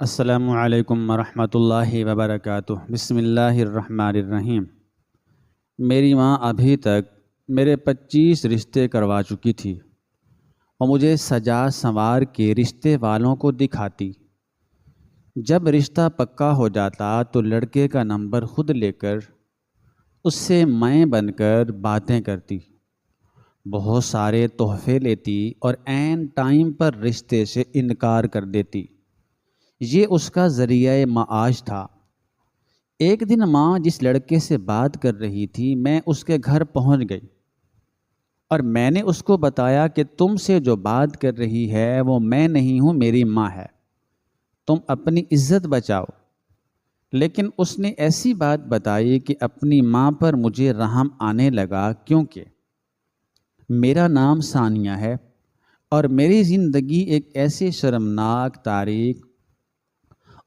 السلام علیکم ورحمۃ اللہ وبرکاتہ۔ بسم اللہ الرحمن الرحیم۔ میری ماں ابھی تک میرے 25 رشتے کروا چکی تھی اور مجھے سجا سنوار کے رشتے والوں کو دکھاتی۔ جب رشتہ پکا ہو جاتا تو لڑکے کا نمبر خود لے کر اس سے میں بن کر باتیں کرتی، بہت سارے تحفے لیتی اور عین ٹائم پر رشتے سے انکار کر دیتی۔ یہ اس کا ذریعہ معاش تھا۔ ایک دن ماں جس لڑکے سے بات کر رہی تھی، میں اس کے گھر پہنچ گئی اور میں نے اس کو بتایا کہ تم سے جو بات کر رہی ہے وہ میں نہیں ہوں، میری ماں ہے، تم اپنی عزت بچاؤ۔ لیکن اس نے ایسی بات بتائی کہ اپنی ماں پر مجھے رحم آنے لگا، کیونکہ میرا نام ثانیہ ہے اور میری زندگی ایک ایسے شرمناک، تاریک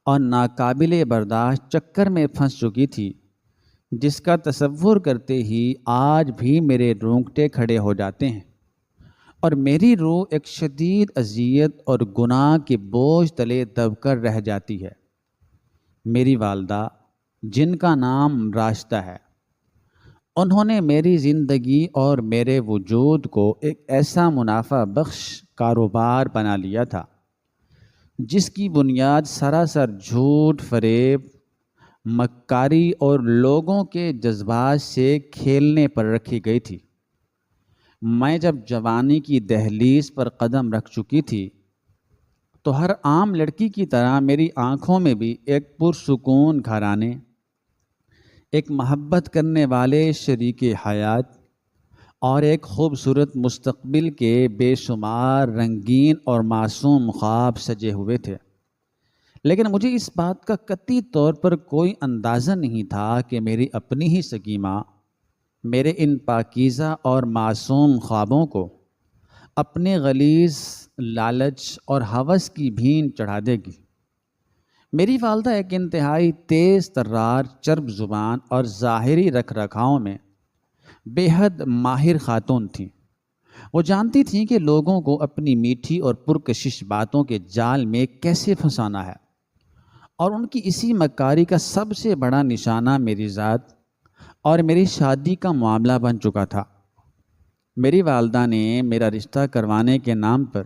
اور ناقابل برداشت چکر میں پھنس چکی تھی جس کا تصور کرتے ہی آج بھی میرے رونگٹے کھڑے ہو جاتے ہیں اور میری روح ایک شدید اذیت اور گناہ کے بوجھ تلے دب کر رہ جاتی ہے۔ میری والدہ، جن کا نام راشدہ ہے، انہوں نے میری زندگی اور میرے وجود کو ایک ایسا منافع بخش کاروبار بنا لیا تھا جس کی بنیاد سراسر جھوٹ، فریب، مکاری اور لوگوں کے جذبات سے کھیلنے پر رکھی گئی تھی۔ میں جب جوانی کی دہلیز پر قدم رکھ چکی تھی تو ہر عام لڑکی کی طرح میری آنکھوں میں بھی ایک پرسکون گھرانے، ایک محبت کرنے والے شریک حیات اور ایک خوبصورت مستقبل کے بے شمار رنگین اور معصوم خواب سجے ہوئے تھے۔ لیکن مجھے اس بات کا قطعی طور پر کوئی اندازہ نہیں تھا کہ میری اپنی ہی سگی ماں میرے ان پاکیزہ اور معصوم خوابوں کو اپنے غلیظ لالچ اور ہوس کی بھین چڑھا دے گی۔ میری والدہ ایک انتہائی تیز ترار، چرب زبان اور ظاہری رکھ رکھاؤ میں بے حد ماہر خاتون تھیں۔ وہ جانتی تھیں کہ لوگوں کو اپنی میٹھی اور پرکشش باتوں کے جال میں کیسے پھنسانا ہے، اور ان کی اسی مکاری کا سب سے بڑا نشانہ میری ذات اور میری شادی کا معاملہ بن چکا تھا۔ میری والدہ نے میرا رشتہ کروانے کے نام پر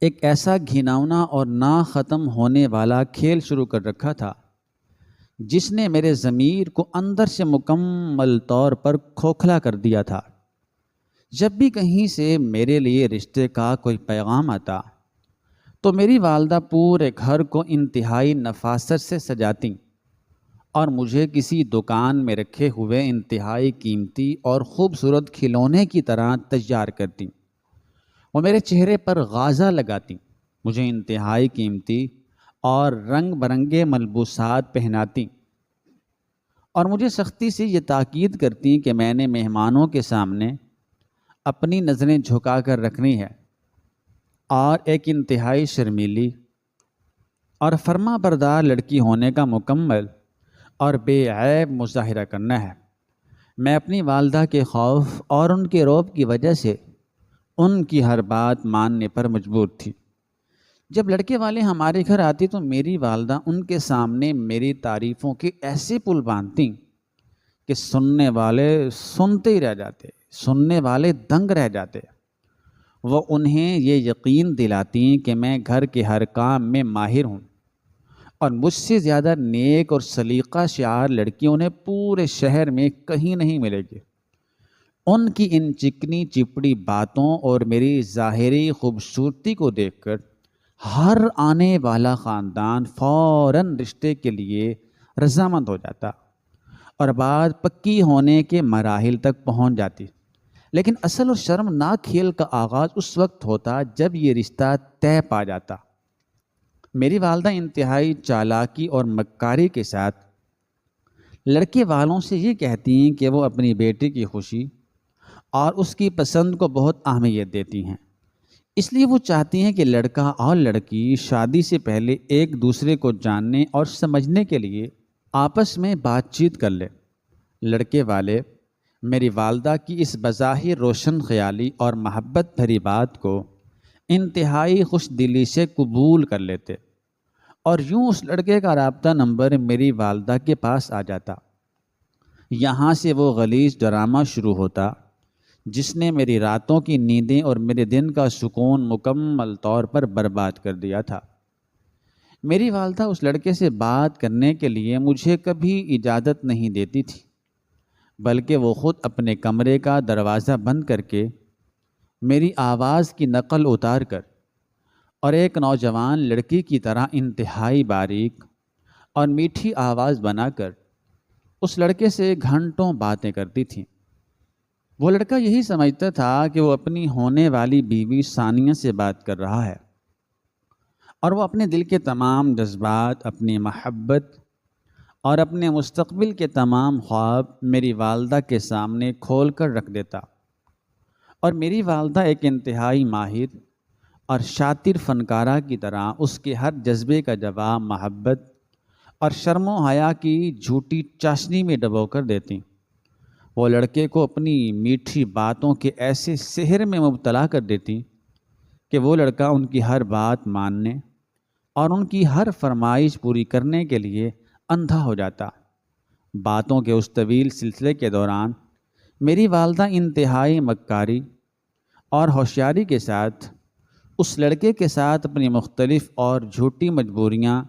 ایک ایسا گھناؤنا اور نہ ختم ہونے والا کھیل شروع کر رکھا تھا جس نے میرے ضمیر کو اندر سے مکمل طور پر کھوکھلا کر دیا تھا۔ جب بھی کہیں سے میرے لیے رشتے کا کوئی پیغام آتا تو میری والدہ پورے گھر کو انتہائی نفاست سے سجاتی اور مجھے کسی دکان میں رکھے ہوئے انتہائی قیمتی اور خوبصورت کھلونے کی طرح تیار کرتی۔ وہ میرے چہرے پر غازہ لگاتی، مجھے انتہائی قیمتی اور رنگ برنگے ملبوسات پہناتی اور مجھے سختی سے یہ تاکید کرتی کہ میں نے مہمانوں کے سامنے اپنی نظریں جھکا کر رکھنی ہے اور ایک انتہائی شرمیلی اور فرما بردار لڑکی ہونے کا مکمل اور بے عیب مظاہرہ کرنا ہے۔ میں اپنی والدہ کے خوف اور ان کے رعب کی وجہ سے ان کی ہر بات ماننے پر مجبور تھی۔ جب لڑکے والے ہمارے گھر آتے تو میری والدہ ان کے سامنے میری تعریفوں کے ایسے پل باندھتی کہ سننے والے سنتے ہی رہ جاتے، سننے والے دنگ رہ جاتے۔ وہ انہیں یہ یقین دلاتی کہ میں گھر کے ہر کام میں ماہر ہوں اور مجھ سے زیادہ نیک اور سلیقہ شعار لڑکی انہیں پورے شہر میں کہیں نہیں ملے گی۔ ان کی ان چکنی چپڑی باتوں اور میری ظاہری خوبصورتی کو دیکھ کر ہر آنے والا خاندان فوراً رشتے کے لیے رضامند ہو جاتا اور بات پکی ہونے کے مراحل تک پہنچ جاتی۔ لیکن اصل اور شرمناک کھیل کا آغاز اس وقت ہوتا جب یہ رشتہ طے پا جاتا۔ میری والدہ انتہائی چالاکی اور مکاری کے ساتھ لڑکے والوں سے یہ کہتی ہیں کہ وہ اپنی بیٹی کی خوشی اور اس کی پسند کو بہت اہمیت دیتی ہیں، اس لیے وہ چاہتی ہیں کہ لڑکا اور لڑکی شادی سے پہلے ایک دوسرے کو جاننے اور سمجھنے کے لیے آپس میں بات چیت کر لیں۔ لڑکے والے میری والدہ کی اس بظاہر روشن خیالی اور محبت بھری بات کو انتہائی خوش دلی سے قبول کر لیتے اور یوں اس لڑکے کا رابطہ نمبر میری والدہ کے پاس آ جاتا۔ یہاں سے وہ غلیظ ڈرامہ شروع ہوتا جس نے میری راتوں کی نیندیں اور میرے دن کا سکون مکمل طور پر برباد کر دیا تھا۔ میری والدہ اس لڑکے سے بات کرنے کے لیے مجھے کبھی اجازت نہیں دیتی تھی، بلکہ وہ خود اپنے کمرے کا دروازہ بند کر کے میری آواز کی نقل اتار کر اور ایک نوجوان لڑکی کی طرح انتہائی باریک اور میٹھی آواز بنا کر اس لڑکے سے گھنٹوں باتیں کرتی تھیں۔ وہ لڑکا یہی سمجھتا تھا کہ وہ اپنی ہونے والی بیوی ثانیہ سے بات کر رہا ہے، اور وہ اپنے دل کے تمام جذبات، اپنی محبت اور اپنے مستقبل کے تمام خواب میری والدہ کے سامنے کھول کر رکھ دیتا، اور میری والدہ ایک انتہائی ماہر اور شاطر فنکارہ کی طرح اس کے ہر جذبے کا جواب محبت اور شرم و حیا کی جھوٹی چاشنی میں ڈبو کر دیتی۔ وہ لڑکے کو اپنی میٹھی باتوں کے ایسے سحر میں مبتلا کر دیتی کہ وہ لڑکا ان کی ہر بات ماننے اور ان کی ہر فرمائش پوری کرنے کے لیے اندھا ہو جاتا۔ باتوں کے اس طویل سلسلے کے دوران میری والدہ انتہائی مکاری اور ہوشیاری کے ساتھ اس لڑکے کے ساتھ اپنی مختلف اور جھوٹی مجبوریاں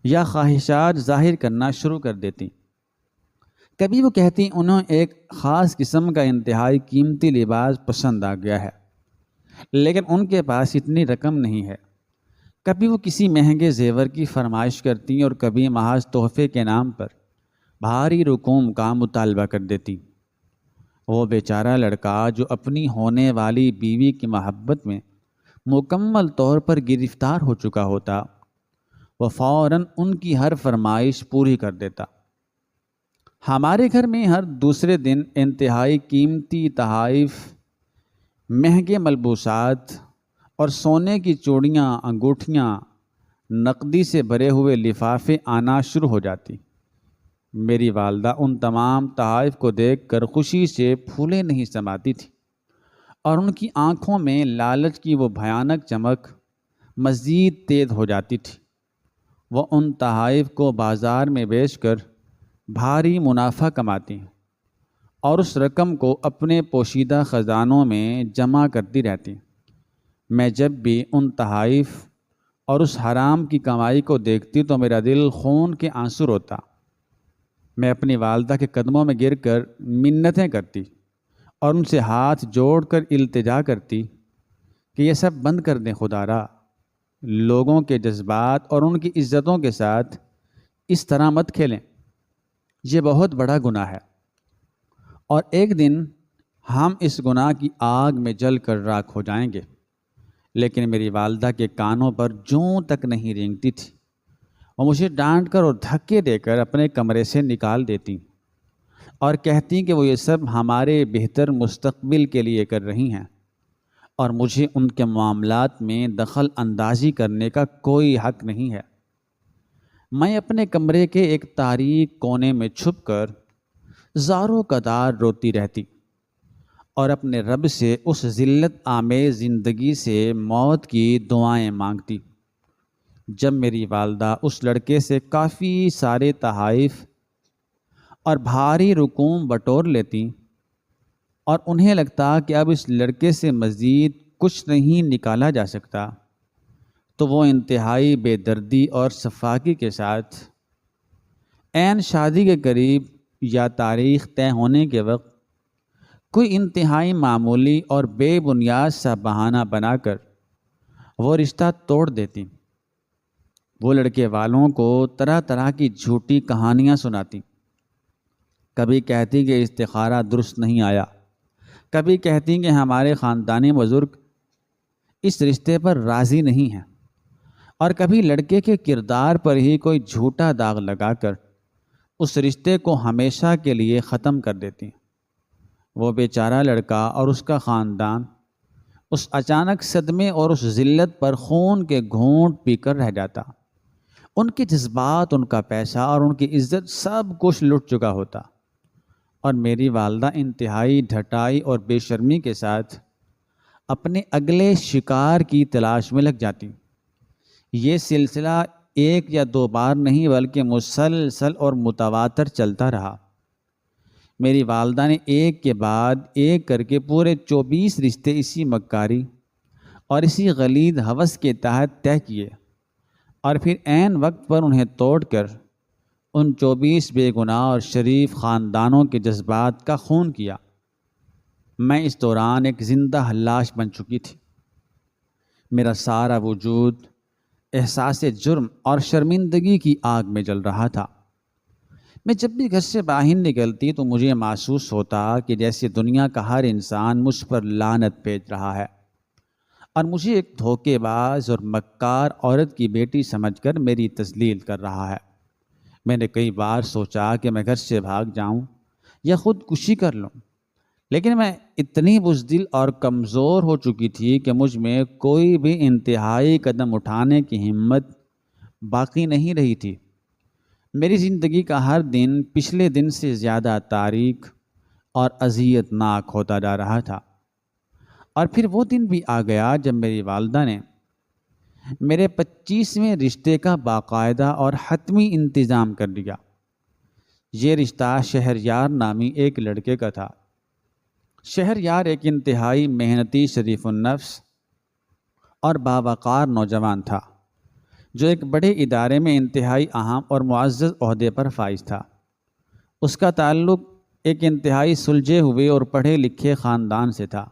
یا خواہشات ظاہر کرنا شروع کر دیتی۔ کبھی وہ کہتی انہیں ایک خاص قسم کا انتہائی قیمتی لباس پسند آ گیا ہے، لیکن ان کے پاس اتنی رقم نہیں ہے۔ کبھی وہ کسی مہنگے زیور کی فرمائش کرتی اور کبھی محض تحفے کے نام پر بھاری رقوم کا مطالبہ کر دیتی۔ وہ بیچارہ لڑکا جو اپنی ہونے والی بیوی کی محبت میں مکمل طور پر گرفتار ہو چکا ہوتا، وہ فوراً ان کی ہر فرمائش پوری کر دیتا۔ ہمارے گھر میں ہر دوسرے دن انتہائی قیمتی تحائف، مہنگے ملبوسات اور سونے کی چوڑیاں، انگوٹھیاں، نقدی سے بھرے ہوئے لفافے آنا شروع ہو جاتی۔ میری والدہ ان تمام تحائف کو دیکھ کر خوشی سے پھولے نہیں سماتی تھی، اور ان کی آنکھوں میں لالچ کی وہ بھیانک چمک مزید تیز ہو جاتی تھی۔ وہ ان تحائف کو بازار میں بیچ کر بھاری منافع کماتی ہیں اور اس رقم کو اپنے پوشیدہ خزانوں میں جمع کرتی رہتی۔ میں جب بھی ان تحائف اور اس حرام کی کمائی کو دیکھتی تو میرا دل خون کے آنسو روتا۔ میں اپنی والدہ کے قدموں میں گر کر منتیں کرتی اور ان سے ہاتھ جوڑ کر التجا کرتی کہ یہ سب بند کر دیں خدارا، لوگوں کے جذبات اور ان کی عزتوں کے ساتھ اس طرح مت کھیلیں، یہ بہت بڑا گناہ ہے، اور ایک دن ہم اس گناہ کی آگ میں جل کر راکھ ہو جائیں گے۔ لیکن میری والدہ کے کانوں پر جوں تک نہیں رینگتی تھی۔ وہ مجھے ڈانٹ کر اور دھکے دے کر اپنے کمرے سے نکال دیتی اور کہتی کہ وہ یہ سب ہمارے بہتر مستقبل کے لیے کر رہی ہیں، اور مجھے ان کے معاملات میں دخل اندازی کرنے کا کوئی حق نہیں ہے۔ میں اپنے کمرے کے ایک تاریک کونے میں چھپ کر زاروں قطار روتی رہتی اور اپنے رب سے اس ذلت آمیز زندگی سے موت کی دعائیں مانگتی۔ جب میری والدہ اس لڑکے سے کافی سارے تحائف اور بھاری رقوم بٹور لیتی اور انہیں لگتا کہ اب اس لڑکے سے مزید کچھ نہیں نکالا جا سکتا، تو وہ انتہائی بے دردی اور شفاقی کے ساتھ عین شادی کے قریب یا تاریخ طے ہونے کے وقت کوئی انتہائی معمولی اور بے بنیاد سا بہانہ بنا کر وہ رشتہ توڑ دیتی۔ وہ لڑکے والوں کو طرح طرح کی جھوٹی کہانیاں سناتی۔ کبھی کہتی کہ استخارہ درست نہیں آیا، کبھی کہتی کہ ہمارے خاندانی بزرگ اس رشتے پر راضی نہیں ہیں، اور کبھی لڑکے کے کردار پر ہی کوئی جھوٹا داغ لگا کر اس رشتے کو ہمیشہ کے لیے ختم کر دیتی ہیں۔ وہ بیچارہ لڑکا اور اس کا خاندان اس اچانک صدمے اور اس ذلت پر خون کے گھونٹ پی کر رہ جاتا۔ ان کے جذبات، ان کا پیسہ اور ان کی عزت سب کچھ لٹ چکا ہوتا، اور میری والدہ انتہائی ڈھٹائی اور بے شرمی کے ساتھ اپنے اگلے شکار کی تلاش میں لگ جاتی۔ یہ سلسلہ ایک یا دو بار نہیں بلکہ مسلسل اور متواتر چلتا رہا۔ میری والدہ نے ایک کے بعد ایک کر کے پورے 24 رشتے اسی مکاری اور اسی غلیظ ہوس کے تحت طے کیے، اور پھر عین وقت پر انہیں توڑ کر ان 24 بے گناہ اور شریف خاندانوں کے جذبات کا خون کیا۔ میں اس دوران ایک زندہ لاش بن چکی تھی۔ میرا سارا وجود احساس جرم اور شرمندگی کی آگ میں جل رہا تھا۔ میں جب بھی گھر سے باہر نکلتی تو مجھے محسوس ہوتا کہ جیسے دنیا کا ہر انسان مجھ پر لعنت بھیج رہا ہے، اور مجھے ایک دھوکے باز اور مکار عورت کی بیٹی سمجھ کر میری تذلیل کر رہا ہے۔ میں نے کئی بار سوچا کہ میں گھر سے بھاگ جاؤں یا خودکشی کر لوں، لیکن میں اتنی بزدل اور کمزور ہو چکی تھی کہ مجھ میں کوئی بھی انتہائی قدم اٹھانے کی ہمت باقی نہیں رہی تھی۔ میری زندگی کا ہر دن پچھلے دن سے زیادہ تاریک اور اذیت ناک ہوتا جا رہا تھا۔ اور پھر وہ دن بھی آ گیا جب میری والدہ نے میرے 25ویں رشتے کا باقاعدہ اور حتمی انتظام کر لیا۔ یہ رشتہ شہریار نامی ایک لڑکے کا تھا۔ شہریار ایک انتہائی محنتی، شریف النفس اور باوقار نوجوان تھا، جو ایک بڑے ادارے میں انتہائی اہم اور معزز عہدے پر فائز تھا۔ اس کا تعلق ایک انتہائی سلجھے ہوئے اور پڑھے لکھے خاندان سے تھا۔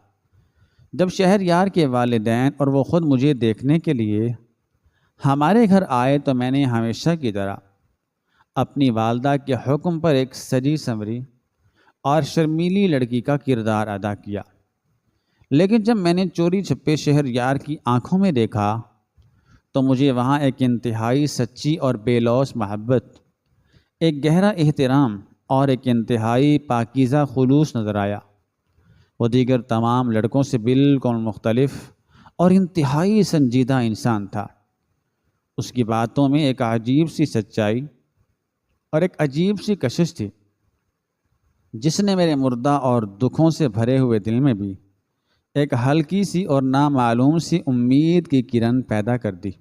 جب شہریار کے والدین اور وہ خود مجھے دیکھنے کے لیے ہمارے گھر آئے تو میں نے ہمیشہ کی طرح اپنی والدہ کے حکم پر ایک سجی سنوری اور شرمیلی لڑکی کا کردار ادا کیا۔ لیکن جب میں نے چوری چھپے شہریار کی آنکھوں میں دیکھا تو مجھے وہاں ایک انتہائی سچی اور بے لوث محبت، ایک گہرا احترام اور ایک انتہائی پاکیزہ خلوص نظر آیا۔ وہ دیگر تمام لڑکوں سے بالکل مختلف اور انتہائی سنجیدہ انسان تھا۔ اس کی باتوں میں ایک عجیب سی سچائی اور ایک عجیب سی کشش تھی، جس نے میرے مردہ اور دکھوں سے بھرے ہوئے دل میں بھی ایک ہلکی سی اور نامعلوم سی امید کی کرن پیدا کر دی۔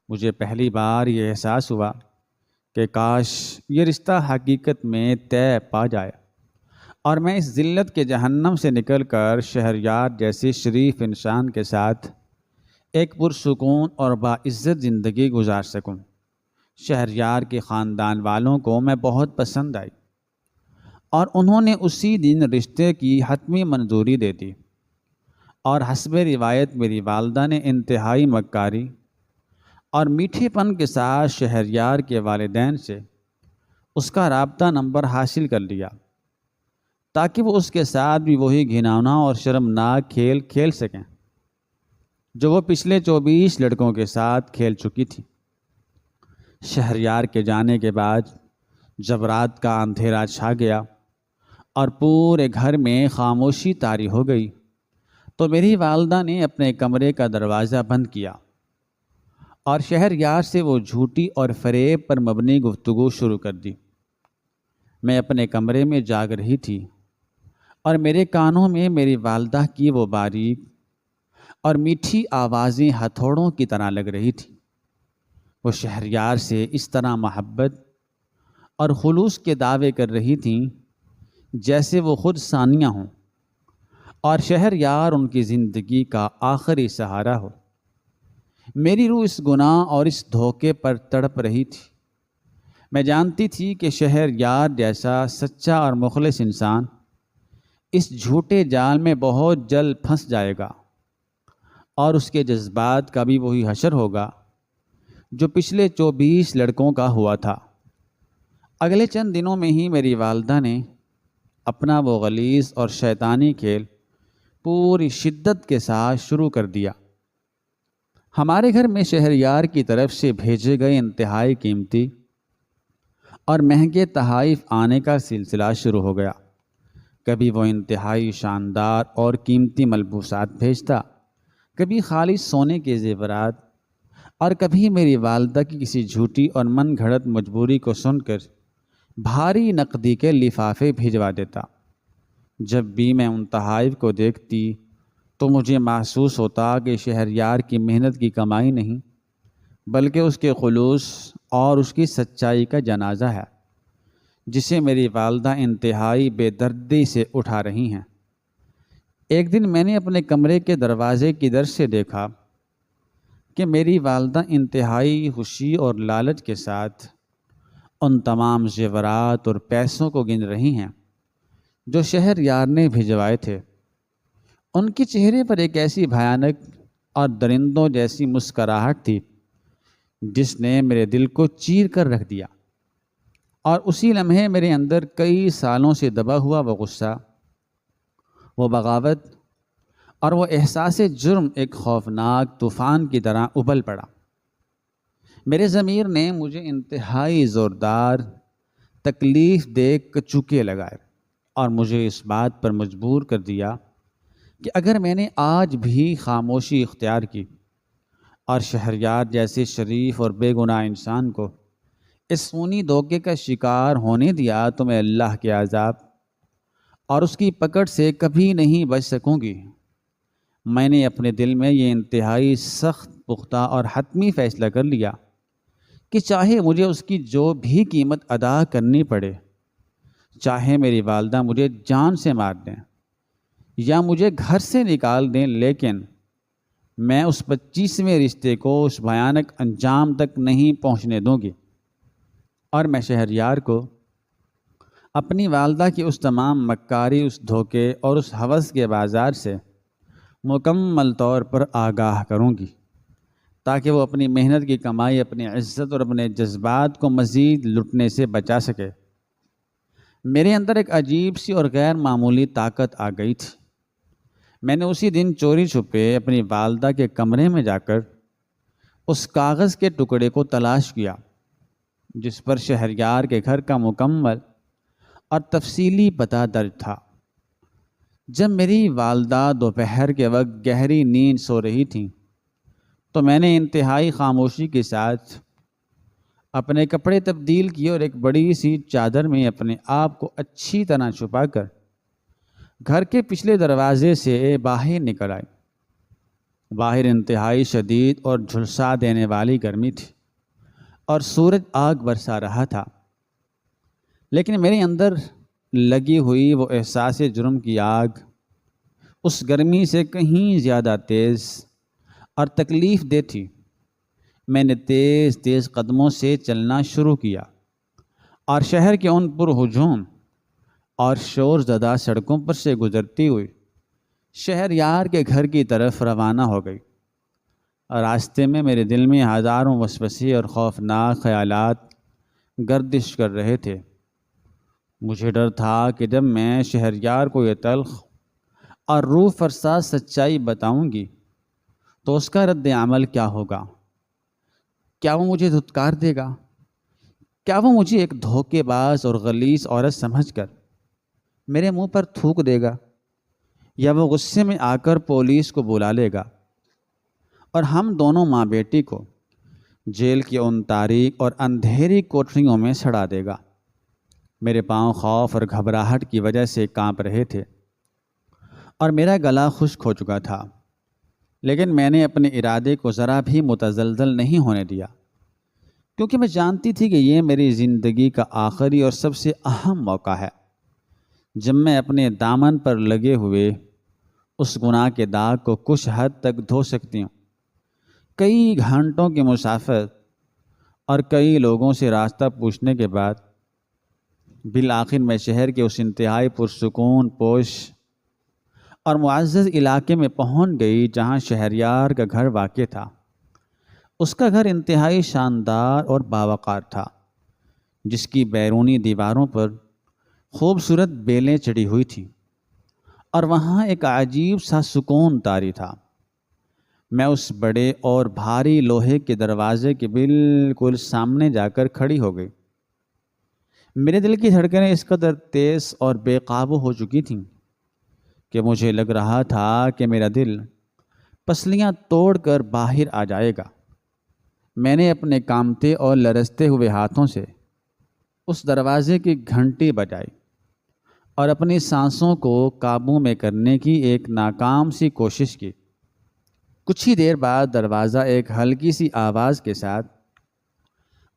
مجھے پہلی بار یہ احساس ہوا کہ کاش یہ رشتہ حقیقت میں طے پا جائے، اور میں اس ذلت کے جہنم سے نکل کر شہریار جیسے شریف انسان کے ساتھ ایک پرسکون اور باعزت زندگی گزار سکوں۔ شہریار کے خاندان والوں کو میں بہت پسند آئی، اور انہوں نے اسی دن رشتے کی حتمی منظوری دے دی، اور حسب روایت میری والدہ نے انتہائی مکاری اور میٹھے پن کے ساتھ شہریار کے والدین سے اس کا رابطہ نمبر حاصل کر لیا، تاکہ وہ اس کے ساتھ بھی وہی گھناؤنا اور شرمناک کھیل کھیل سکیں جو وہ پچھلے 24 لڑکوں کے ساتھ کھیل چکی تھی۔ شہریار کے جانے کے بعد جب رات کا اندھیرا چھا گیا اور پورے گھر میں خاموشی طاری ہو گئی تو میری والدہ نے اپنے کمرے کا دروازہ بند کیا اور شہریار سے وہ جھوٹی اور فریب پر مبنی گفتگو شروع کر دی۔ میں اپنے کمرے میں جاگ رہی تھی، اور میرے کانوں میں میری والدہ کی وہ باریک اور میٹھی آوازیں ہتھوڑوں کی طرح لگ رہی تھیں۔ وہ شہریار سے اس طرح محبت اور خلوص کے دعوے کر رہی تھیں جیسے وہ خود ثانیہ ہوں اور شہریار ان کی زندگی کا آخری سہارا ہو۔ میری روح اس گناہ اور اس دھوکے پر تڑپ رہی تھی۔ میں جانتی تھی کہ شہریار جیسا سچا اور مخلص انسان اس جھوٹے جال میں بہت جلد پھنس جائے گا، اور اس کے جذبات کا بھی وہی حشر ہوگا جو پچھلے 24 لڑکوں کا ہوا تھا۔ اگلے چند دنوں میں ہی میری والدہ نے اپنا وہ غلیظ اور شیطانی کھیل پوری شدت کے ساتھ شروع کر دیا۔ ہمارے گھر میں شہریار کی طرف سے بھیجے گئے انتہائی قیمتی اور مہنگے تحائف آنے کا سلسلہ شروع ہو گیا۔ کبھی وہ انتہائی شاندار اور قیمتی ملبوسات بھیجتا، کبھی خالص سونے کے زیورات، اور کبھی میری والدہ کی کسی جھوٹی اور من گھڑت مجبوری کو سن کر بھاری نقدی کے لفافے بھجوا دیتا۔ جب بھی میں ان تحائف کو دیکھتی تو مجھے محسوس ہوتا کہ شہریار کی محنت کی کمائی نہیں بلکہ اس کے خلوص اور اس کی سچائی کا جنازہ ہے، جسے میری والدہ انتہائی بے دردی سے اٹھا رہی ہیں۔ ایک دن میں نے اپنے کمرے کے دروازے کی در سے دیکھا کہ میری والدہ انتہائی خوشی اور لالچ کے ساتھ ان تمام زیورات اور پیسوں کو گن رہی ہیں جو شہر یار نے بھجوائے تھے۔ ان کے چہرے پر ایک ایسی بھیانک اور درندوں جیسی مسکراہٹ تھی جس نے میرے دل کو چیر کر رکھ دیا، اور اسی لمحے میرے اندر کئی سالوں سے دبا ہوا وہ غصہ، وہ بغاوت اور وہ احساس جرم ایک خوفناک طوفان کی طرح ابل پڑا۔ میرے ضمیر نے مجھے انتہائی زوردار تکلیف دے کچوکے لگائے اور مجھے اس بات پر مجبور کر دیا کہ اگر میں نے آج بھی خاموشی اختیار کی اور شہریار جیسے شریف اور بے گناہ انسان کو اس خونی دھوکے کا شکار ہونے دیا تو میں اللہ کے عذاب اور اس کی پکڑ سے کبھی نہیں بچ سکوں گی۔ میں نے اپنے دل میں یہ انتہائی سخت، پختہ اور حتمی فیصلہ کر لیا کہ چاہے مجھے اس کی جو بھی قیمت ادا کرنی پڑے، چاہے میری والدہ مجھے جان سے مار دیں یا مجھے گھر سے نکال دیں، لیکن میں اس 25ویں رشتے کو اس بھیانک انجام تک نہیں پہنچنے دوں گی، اور میں شہریار کو اپنی والدہ کی اس تمام مکاری، اس دھوکے اور اس ہوس کے بازار سے مکمل طور پر آگاہ کروں گی، تاکہ وہ اپنی محنت کی کمائی، اپنی عزت اور اپنے جذبات کو مزید لٹنے سے بچا سکے۔ میرے اندر ایک عجیب سی اور غیر معمولی طاقت آ گئی تھی۔ میں نے اسی دن چوری چھپے اپنی والدہ کے کمرے میں جا کر اس کاغذ کے ٹکڑے کو تلاش کیا جس پر شہریار کے گھر کا مکمل اور تفصیلی پتہ درج تھا۔ جب میری والدہ دوپہر کے وقت گہری نیند سو رہی تھیں تو میں نے انتہائی خاموشی کے ساتھ اپنے کپڑے تبدیل کیے اور ایک بڑی سی چادر میں اپنے آپ کو اچھی طرح چھپا کر گھر کے پچھلے دروازے سے باہر نکل آئی۔ باہر انتہائی شدید اور جھلسا دینے والی گرمی تھی اور سورج آگ برسا رہا تھا، لیکن میرے اندر لگی ہوئی وہ احساس جرم کی آگ اس گرمی سے کہیں زیادہ تیز اور تکلیف دہ تھی۔ میں نے تیز تیز قدموں سے چلنا شروع کیا اور شہر کے ان پرہجوم اور شور زدہ سڑکوں پر سے گزرتی ہوئی شہریار کے گھر کی طرف روانہ ہو گئی۔ راستے میں میرے دل میں ہزاروں وسوسے اور خوفناک خیالات گردش کر رہے تھے۔ مجھے ڈر تھا کہ جب میں شہریار کو یہ تلخ اور روح فرسا سچائی بتاؤں گی تو اس کا رد عمل کیا ہوگا۔ کیا وہ مجھے دھتکار دے گا؟ کیا وہ مجھے ایک دھوکے باز اور غلیظ عورت سمجھ کر میرے منہ پر تھوک دے گا، یا وہ غصے میں آ کر پولیس کو بلا لے گا اور ہم دونوں ماں بیٹی کو جیل کی ان تاریک اور اندھیری کوٹریوں میں سڑا دے گا؟ میرے پاؤں خوف اور گھبراہٹ کی وجہ سے کانپ رہے تھے اور میرا گلا خشک ہو چکا تھا، لیکن میں نے اپنے ارادے کو ذرا بھی متزلزل نہیں ہونے دیا، کیونکہ میں جانتی تھی کہ یہ میری زندگی کا آخری اور سب سے اہم موقع ہے جب میں اپنے دامن پر لگے ہوئے اس گناہ کے داغ کو کچھ حد تک دھو سکتی ہوں۔ کئی گھنٹوں کی مسافت اور کئی لوگوں سے راستہ پوچھنے کے بعد بالآخر میں شہر کے اس انتہائی پرسکون، پوش اور معزز علاقے میں پہنچ گئی جہاں شہریار کا گھر واقع تھا۔ اس کا گھر انتہائی شاندار اور باوقار تھا، جس کی بیرونی دیواروں پر خوبصورت بیلیں چڑھی ہوئی تھیں اور وہاں ایک عجیب سا سکون طاری تھا۔ میں اس بڑے اور بھاری لوہے کے دروازے کے بالکل سامنے جا کر کھڑی ہو گئی۔ میرے دل کی دھڑکنیں اس قدر تیز اور بے قابو ہو چکی تھیں کہ مجھے لگ رہا تھا کہ میرا دل پسلیاں توڑ کر باہر آ جائے گا۔ میں نے اپنے کانپتے اور لرزتے ہوئے ہاتھوں سے اس دروازے کی گھنٹی بجائی اور اپنی سانسوں کو قابو میں کرنے کی ایک ناکام سی کوشش کی، کچھ ہی دیر بعد دروازہ ایک ہلکی سی آواز کے ساتھ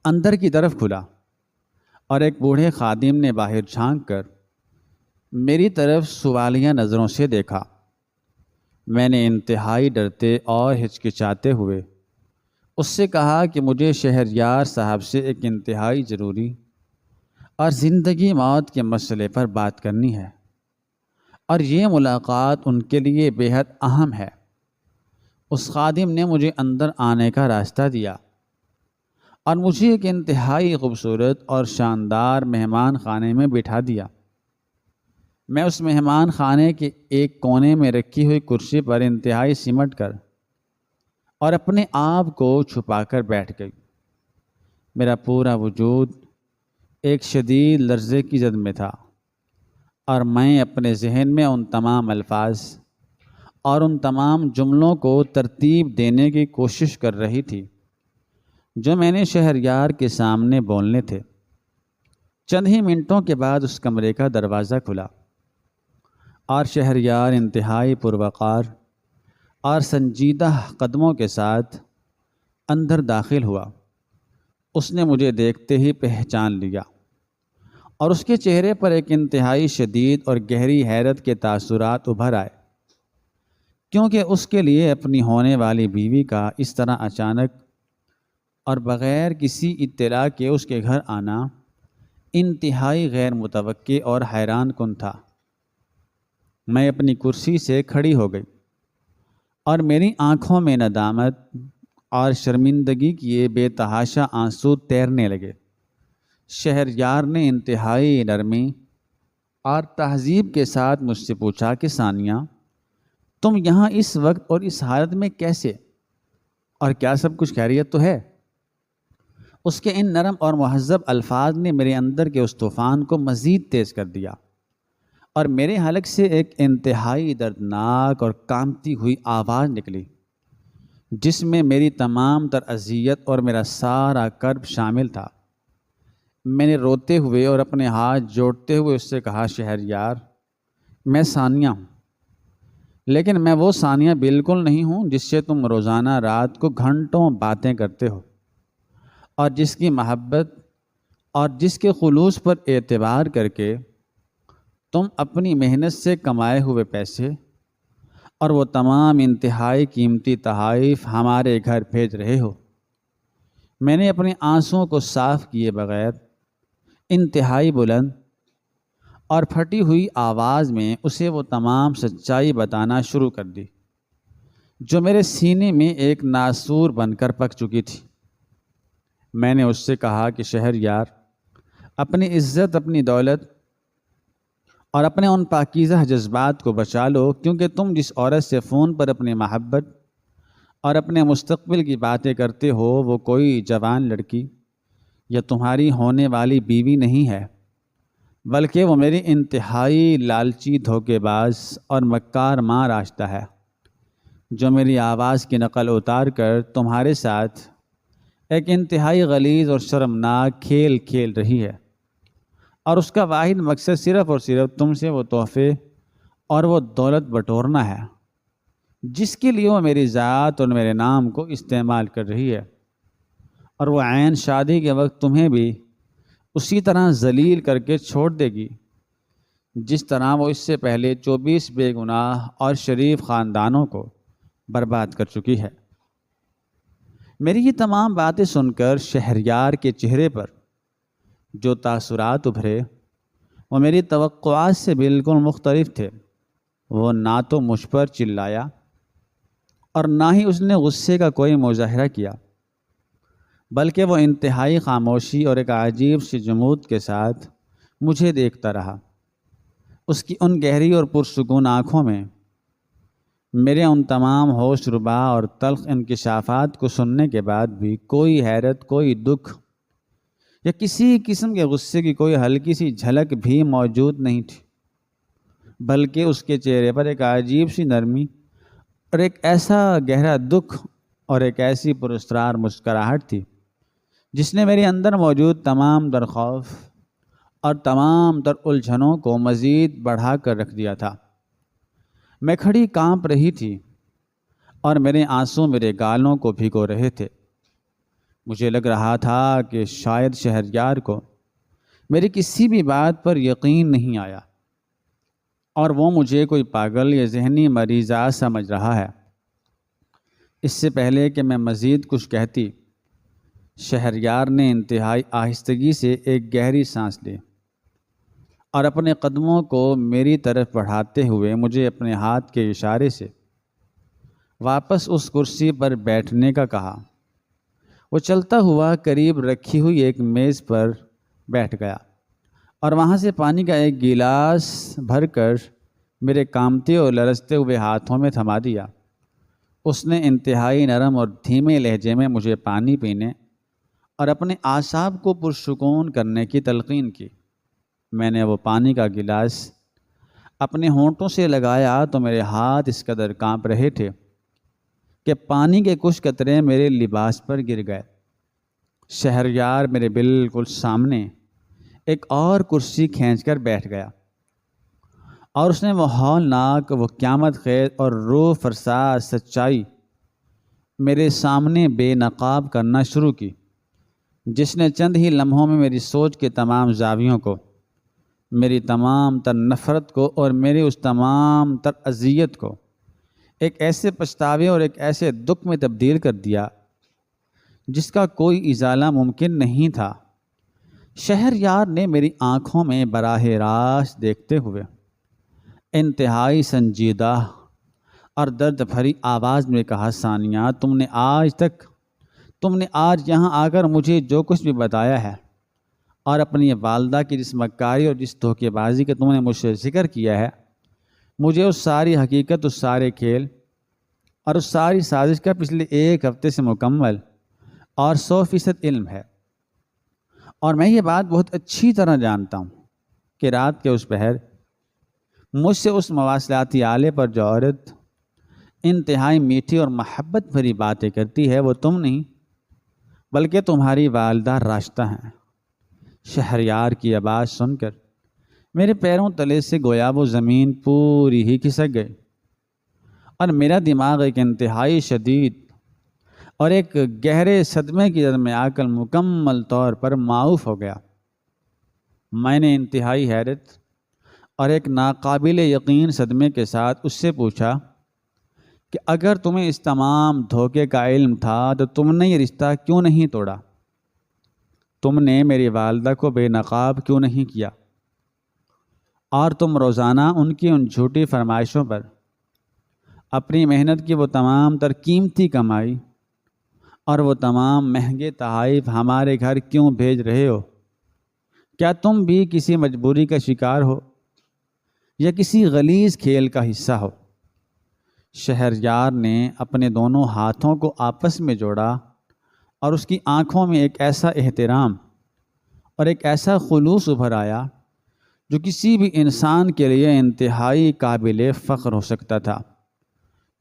اندر کی طرف کھلا اور ایک بوڑھے خادم نے باہر جھانک کر میری طرف سوالیہ نظروں سے دیکھا۔ میں نے انتہائی ڈرتے اور ہچکچاتے ہوئے اس سے کہا کہ مجھے شہریار صاحب سے ایک انتہائی ضروری اور زندگی موت کے مسئلے پر بات کرنی ہے، اور یہ ملاقات ان کے لیے بے حد اہم ہے۔ اس خادم نے مجھے اندر آنے کا راستہ دیا اور مجھے ایک انتہائی خوبصورت اور شاندار مہمان خانے میں بٹھا دیا۔ میں اس مہمان خانے کے ایک کونے میں رکھی ہوئی کرسی پر انتہائی سمٹ کر اور اپنے آپ کو چھپا کر بیٹھ گئی۔ میرا پورا وجود ایک شدید لرزے کی زد میں تھا، اور میں اپنے ذہن میں ان تمام الفاظ اور ان تمام جملوں کو ترتیب دینے کی کوشش کر رہی تھی جو میں نے شہریار کے سامنے بولنے تھے۔ چند ہی منٹوں کے بعد اس کمرے کا دروازہ کھلا اور شہریار انتہائی پروقار اور سنجیدہ قدموں کے ساتھ اندر داخل ہوا۔ اس نے مجھے دیکھتے ہی پہچان لیا، اور اس کے چہرے پر ایک انتہائی شدید اور گہری حیرت کے تاثرات ابھر آئے، کیونکہ اس کے لیے اپنی ہونے والی بیوی کا اس طرح اچانک اور بغیر کسی اطلاع کے اس کے گھر آنا انتہائی غیر متوقع اور حیران کن تھا۔ میں اپنی کرسی سے کھڑی ہو گئی اور میری آنکھوں میں ندامت اور شرمندگی کے بے تحاشا آنسو تیرنے لگے۔ شہریار نے انتہائی نرمی اور تہذیب کے ساتھ مجھ سے پوچھا کہ ثانیہ، تم یہاں اس وقت اور اس حالت میں کیسے، اور کیا سب کچھ خیریت تو ہے؟ اس کے ان نرم اور مہذب الفاظ نے میرے اندر کے اس طوفان کو مزید تیز کر دیا، اور میرے حلق سے ایک انتہائی دردناک اور کانپتی ہوئی آواز نکلی جس میں میری تمام تر اذیت اور میرا سارا کرب شامل تھا۔ میں نے روتے ہوئے اور اپنے ہاتھ جوڑتے ہوئے اس سے کہا، شہریار، میں ثانیہ ہوں، لیکن میں وہ ثانیہ بالکل نہیں ہوں جس سے تم روزانہ رات کو گھنٹوں باتیں کرتے ہو، اور جس کی محبت اور جس کے خلوص پر اعتبار کر کے تم اپنی محنت سے کمائے ہوئے پیسے اور وہ تمام انتہائی قیمتی تحائف ہمارے گھر بھیج رہے ہو۔ میں نے اپنے آنسوؤں کو صاف کیے بغیر انتہائی بلند اور پھٹی ہوئی آواز میں اسے وہ تمام سچائی بتانا شروع کر دی جو میرے سینے میں ایک ناسور بن کر پک چکی تھی۔ میں نے اس سے کہا کہ شہریار، اپنی عزت، اپنی دولت اور اپنے ان پاکیزہ جذبات کو بچا لو، کیونکہ تم جس عورت سے فون پر اپنی محبت اور اپنے مستقبل کی باتیں کرتے ہو وہ کوئی جوان لڑکی یا تمہاری ہونے والی بیوی نہیں ہے، بلکہ وہ میری انتہائی لالچی، دھوکے باز اور مکار ماں راشدہ ہے، جو میری آواز کی نقل اتار کر تمہارے ساتھ ایک انتہائی غلیظ اور شرمناک کھیل کھیل رہی ہے، اور اس کا واحد مقصد صرف اور صرف تم سے وہ تحفے اور وہ دولت بٹورنا ہے جس کے لیے وہ میری ذات اور میرے نام کو استعمال کر رہی ہے، اور وہ عین شادی کے وقت تمہیں بھی اسی طرح ذلیل کر کے چھوڑ دے گی جس طرح وہ اس سے پہلے 24 بے گناہ اور شریف خاندانوں کو برباد کر چکی ہے۔ میری یہ تمام باتیں سن کر شہریار کے چہرے پر جو تاثرات ابھرے وہ میری توقعات سے بالکل مختلف تھے۔ وہ نہ تو مجھ پر چلایا اور نہ ہی اس نے غصے کا کوئی مظاہرہ کیا، بلکہ وہ انتہائی خاموشی اور ایک عجیب سی جمود کے ساتھ مجھے دیکھتا رہا۔ اس کی ان گہری اور پرسکون آنکھوں میں میرے ان تمام ہوش ربا اور تلخ انکشافات کو سننے کے بعد بھی کوئی حیرت، کوئی دکھ یا کسی قسم کے غصے کی کوئی ہلکی سی جھلک بھی موجود نہیں تھی، بلکہ اس کے چہرے پر ایک عجیب سی نرمی اور ایک ایسا گہرا دکھ اور ایک ایسی پراسرار مسکراہٹ تھی جس نے میرے اندر موجود تمام تر خوف اور تمام تر الجھنوں کو مزید بڑھا کر رکھ دیا تھا۔ میں کھڑی کانپ رہی تھی اور میرے آنسو میرے گالوں کو بھگو رہے تھے۔ مجھے لگ رہا تھا کہ شاید شہریار کو میری کسی بھی بات پر یقین نہیں آیا اور وہ مجھے کوئی پاگل یا ذہنی مریضہ سمجھ رہا ہے۔ اس سے پہلے کہ میں مزید کچھ کہتی، شہریار نے انتہائی آہستگی سے ایک گہری سانس لی اور اپنے قدموں کو میری طرف بڑھاتے ہوئے مجھے اپنے ہاتھ کے اشارے سے واپس اس کرسی پر بیٹھنے کا کہا۔ وہ چلتا ہوا قریب رکھی ہوئی ایک میز پر بیٹھ گیا اور وہاں سے پانی کا ایک گلاس بھر کر میرے کامتے اور لرزتے ہوئے ہاتھوں میں تھما دیا۔ اس نے انتہائی نرم اور دھیمے لہجے میں مجھے پانی پینے اور اپنے اعصاب کو پرسکون کرنے کی تلقین کی۔ میں نے وہ پانی کا گلاس اپنے ہونٹوں سے لگایا تو میرے ہاتھ اس قدر کانپ رہے تھے کہ پانی کے کچھ قطرے میرے لباس پر گر گئے۔ شہریار میرے بالکل سامنے ایک اور کرسی کھینچ کر بیٹھ گیا اور اس نے وہ ہولناک، وہ قیامت خیز اور روح فرسا سچائی میرے سامنے بے نقاب کرنا شروع کی، جس نے چند ہی لمحوں میں میری سوچ کے تمام زاویوں کو، میری تمام تر نفرت کو اور میری اس تمام تر اذیت کو ایک ایسے پچھتاوے اور ایک ایسے دکھ میں تبدیل کر دیا جس کا کوئی ازالہ ممکن نہیں تھا۔ شہریار نے میری آنکھوں میں براہ راست دیکھتے ہوئے انتہائی سنجیدہ اور درد بھری آواز میں کہا، ثانیہ، تم نے آج یہاں آ کر مجھے جو کچھ بھی بتایا ہے اور اپنی والدہ کی جس مکاری اور جس دھوکے بازی کا تم نے مجھ سے ذکر کیا ہے، مجھے اس ساری حقیقت، اس سارے کھیل اور اس ساری سازش کا پچھلے ایک ہفتے سے مکمل اور 100% علم ہے، اور میں یہ بات بہت اچھی طرح جانتا ہوں کہ رات کے اس پہر مجھ سے اس مواصلاتی آلے پر جو عورت انتہائی میٹھی اور محبت بھری باتیں کرتی ہے وہ تم نہیں بلکہ تمہاری والدہ راشدہ ہیں۔ شہریار کی آواز سن کر میرے پیروں تلے سے گویا وہ زمین پوری ہی کھسک گئی اور میرا دماغ ایک انتہائی شدید اور ایک گہرے صدمے کی زد میں آ کر مکمل طور پر معاف ہو گیا۔ میں نے انتہائی حیرت اور ایک ناقابل یقین صدمے کے ساتھ اس سے پوچھا کہ اگر تمہیں اس تمام دھوکے کا علم تھا تو تم نے یہ رشتہ کیوں نہیں توڑا؟ تم نے میری والدہ کو بے نقاب کیوں نہیں کیا؟ اور تم روزانہ ان کی ان جھوٹی فرمائشوں پر اپنی محنت کی وہ تمام تر قیمتی کمائی اور وہ تمام مہنگے تحائف ہمارے گھر کیوں بھیج رہے ہو؟ کیا تم بھی کسی مجبوری کا شکار ہو یا کسی غلیظ کھیل کا حصہ ہو؟ شہریار نے اپنے دونوں ہاتھوں کو آپس میں جوڑا اور اس کی آنکھوں میں ایک ایسا احترام اور ایک ایسا خلوص ابھر آیا جو کسی بھی انسان کے لیے انتہائی قابل فخر ہو سکتا تھا۔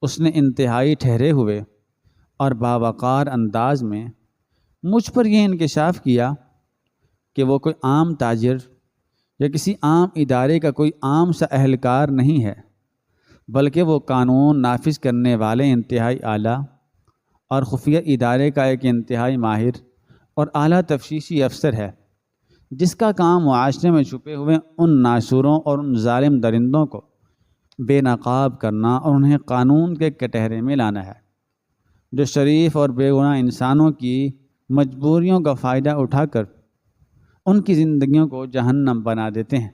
اس نے انتہائی ٹھہرے ہوئے اور باوقار انداز میں مجھ پر یہ انکشاف کیا کہ وہ کوئی عام تاجر یا کسی عام ادارے کا کوئی عام سا اہلکار نہیں ہے، بلکہ وہ قانون نافذ کرنے والے انتہائی اعلیٰ اور خفیہ ادارے کا ایک انتہائی ماہر اور اعلیٰ تفتیشی افسر ہے، جس کا کام معاشرے میں چھپے ہوئے ان ناشوروں اور ان ظالم درندوں کو بے نقاب کرنا اور انہیں قانون کے کٹہرے میں لانا ہے، جو شریف اور بے گناہ انسانوں کی مجبوریوں کا فائدہ اٹھا کر ان کی زندگیوں کو جہنم بنا دیتے ہیں۔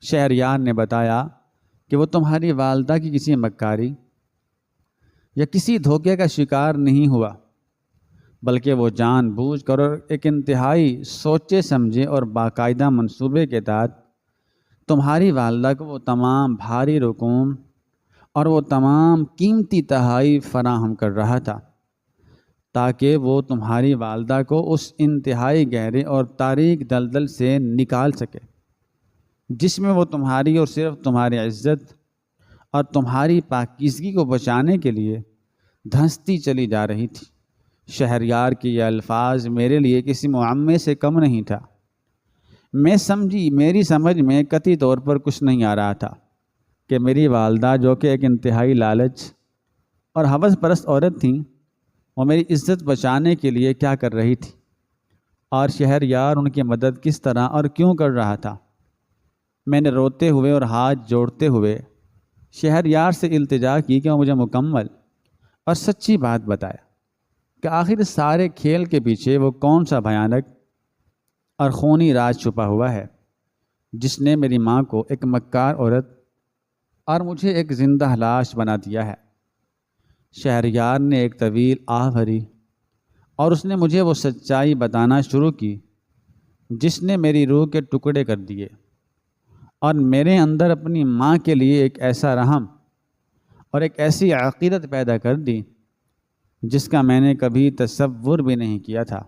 شہریار نے بتایا کہ وہ تمہاری والدہ کی کسی مکاری یا کسی دھوکے کا شکار نہیں ہوا، بلکہ وہ جان بوجھ کر اور ایک انتہائی سوچے سمجھے اور باقاعدہ منصوبے کے تحت تمہاری والدہ کو وہ تمام بھاری رقوم اور وہ تمام قیمتی تحائف فراہم کر رہا تھا تاکہ وہ تمہاری والدہ کو اس انتہائی گہرے اور تاریک دلدل سے نکال سکے جس میں وہ تمہاری اور صرف تمہاری عزت اور تمہاری پاکیزگی کو بچانے کے لیے دھنستی چلی جا رہی تھی۔ شہریار کے یہ الفاظ میرے لیے کسی معمے سے کم نہیں تھا۔ میری سمجھ میں قطعی طور پر کچھ نہیں آ رہا تھا کہ میری والدہ، جو کہ ایک انتہائی لالچ اور ہوس پرست عورت تھیں، وہ میری عزت بچانے کے لیے کیا کر رہی تھی، اور شہریار ان کی مدد کس طرح اور کیوں کر رہا تھا۔ میں نے روتے ہوئے اور ہاتھ جوڑتے ہوئے شہریار سے التجا کی کہ وہ مجھے مکمل اور سچی بات بتائے کہ آخر اس سارے کھیل کے پیچھے وہ کون سا بھیانک اور خونی راز چھپا ہوا ہے جس نے میری ماں کو ایک مکار عورت اور مجھے ایک زندہ لاش بنا دیا ہے۔ شہریار نے ایک طویل آہ بھری اور اس نے مجھے وہ سچائی بتانا شروع کی جس نے میری روح کے ٹکڑے کر دیے اور میرے اندر اپنی ماں کے لیے ایک ایسا رحم اور ایک ایسی عقیدت پیدا کر دی جس کا میں نے کبھی تصور بھی نہیں کیا تھا۔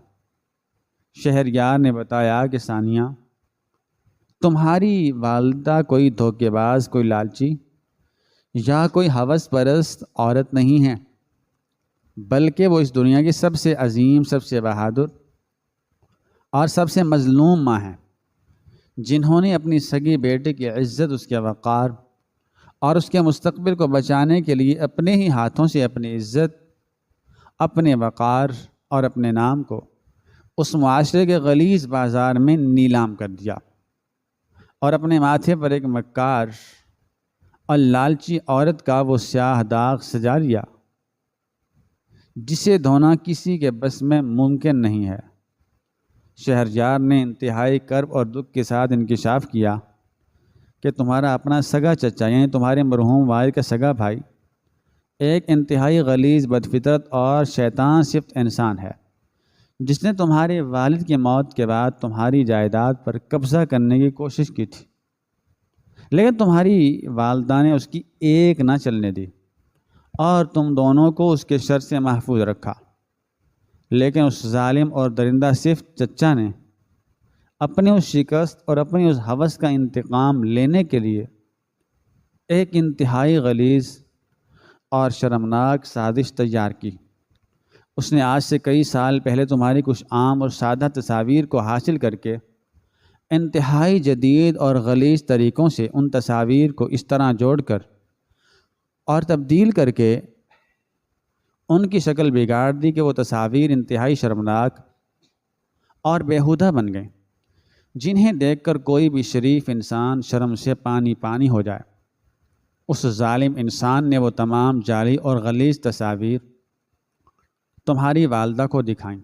شہریار نے بتایا کہ ثانیہ، تمہاری والدہ کوئی دھوکے باز، کوئی لالچی یا کوئی ہوس پرست عورت نہیں ہے، بلکہ وہ اس دنیا کی سب سے عظیم، سب سے بہادر اور سب سے مظلوم ماں ہے، جنہوں نے اپنی سگی بیٹے کی عزت، اس کے وقار اور اس کے مستقبل کو بچانے کے لیے اپنے ہی ہاتھوں سے اپنی عزت، اپنے وقار اور اپنے نام کو اس معاشرے کے غلیظ بازار میں نیلام کر دیا اور اپنے ماتھے پر ایک مکار اور لالچی عورت کا وہ سیاہ داغ سجا لیا جسے دھونا کسی کے بس میں ممکن نہیں ہے۔ شہریار نے انتہائی کرب اور دکھ کے ساتھ انکشاف کیا کہ تمہارا اپنا سگا چچا، یعنی تمہارے مرحوم والد کا سگا بھائی، ایک انتہائی غلیظ، بدفطرت اور شیطان صفت انسان ہے جس نے تمہارے والد کی موت کے بعد تمہاری جائیداد پر قبضہ کرنے کی کوشش کی تھی، لیکن تمہاری والدہ نے اس کی ایک نہ چلنے دی اور تم دونوں کو اس کے شر سے محفوظ رکھا۔ لیکن اس ظالم اور درندہ صفت چچا نے اپنی اس شکست اور اپنی اس ہوس کا انتقام لینے کے لیے ایک انتہائی غلیظ اور شرمناک سازش تیار کی۔ اس نے آج سے کئی سال پہلے تمہاری کچھ عام اور سادہ تصاویر کو حاصل کر کے انتہائی جدید اور غلیظ طریقوں سے ان تصاویر کو اس طرح جوڑ کر اور تبدیل کر کے ان کی شکل بگاڑ دی کہ وہ تصاویر انتہائی شرمناک اور بیہودہ بن گئیں، جنہیں دیکھ کر کوئی بھی شریف انسان شرم سے پانی پانی ہو جائے۔ اس ظالم انسان نے وہ تمام جعلی اور غلیظ تصاویر تمہاری والدہ کو دکھائیں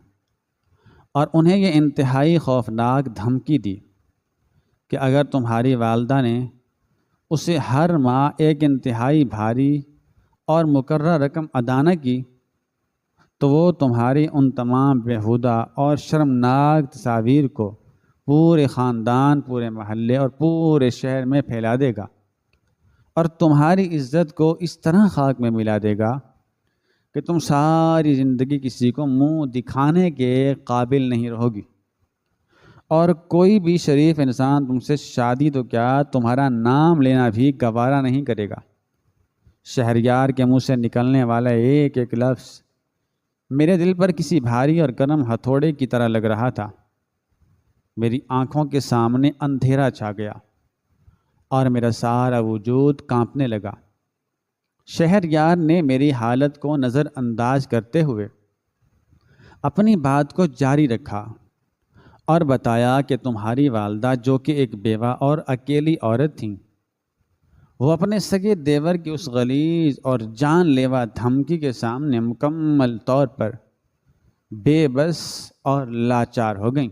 اور انہیں یہ انتہائی خوفناک دھمکی دی کہ اگر تمہاری والدہ نے اسے ہر ماہ ایک انتہائی بھاری اور مقررہ رقم ادا نہ کی تو وہ تمہاری ان تمام بیہودہ اور شرمناک تصاویر کو پورے خاندان، پورے محلے اور پورے شہر میں پھیلا دے گا اور تمہاری عزت کو اس طرح خاک میں ملا دے گا کہ تم ساری زندگی کسی کو منہ دکھانے کے قابل نہیں رہو گی، اور کوئی بھی شریف انسان تم سے شادی تو کیا تمہارا نام لینا بھی گوارا نہیں کرے گا۔ شہریار کے منہ سے نکلنے والا ایک ایک لفظ میرے دل پر کسی بھاری اور گرم ہتھوڑے کی طرح لگ رہا تھا۔ میری آنکھوں کے سامنے اندھیرا چھا گیا اور میرا سارا وجود کانپنے لگا۔ شہریار نے میری حالت کو نظر انداز کرتے ہوئے اپنی بات کو جاری رکھا اور بتایا کہ تمہاری والدہ، جو کہ ایک بیوہ اور اکیلی عورت تھیں، وہ اپنے سگے دیور کی اس غلیظ اور جان لیوا دھمکی کے سامنے مکمل طور پر بے بس اور لاچار ہو گئیں۔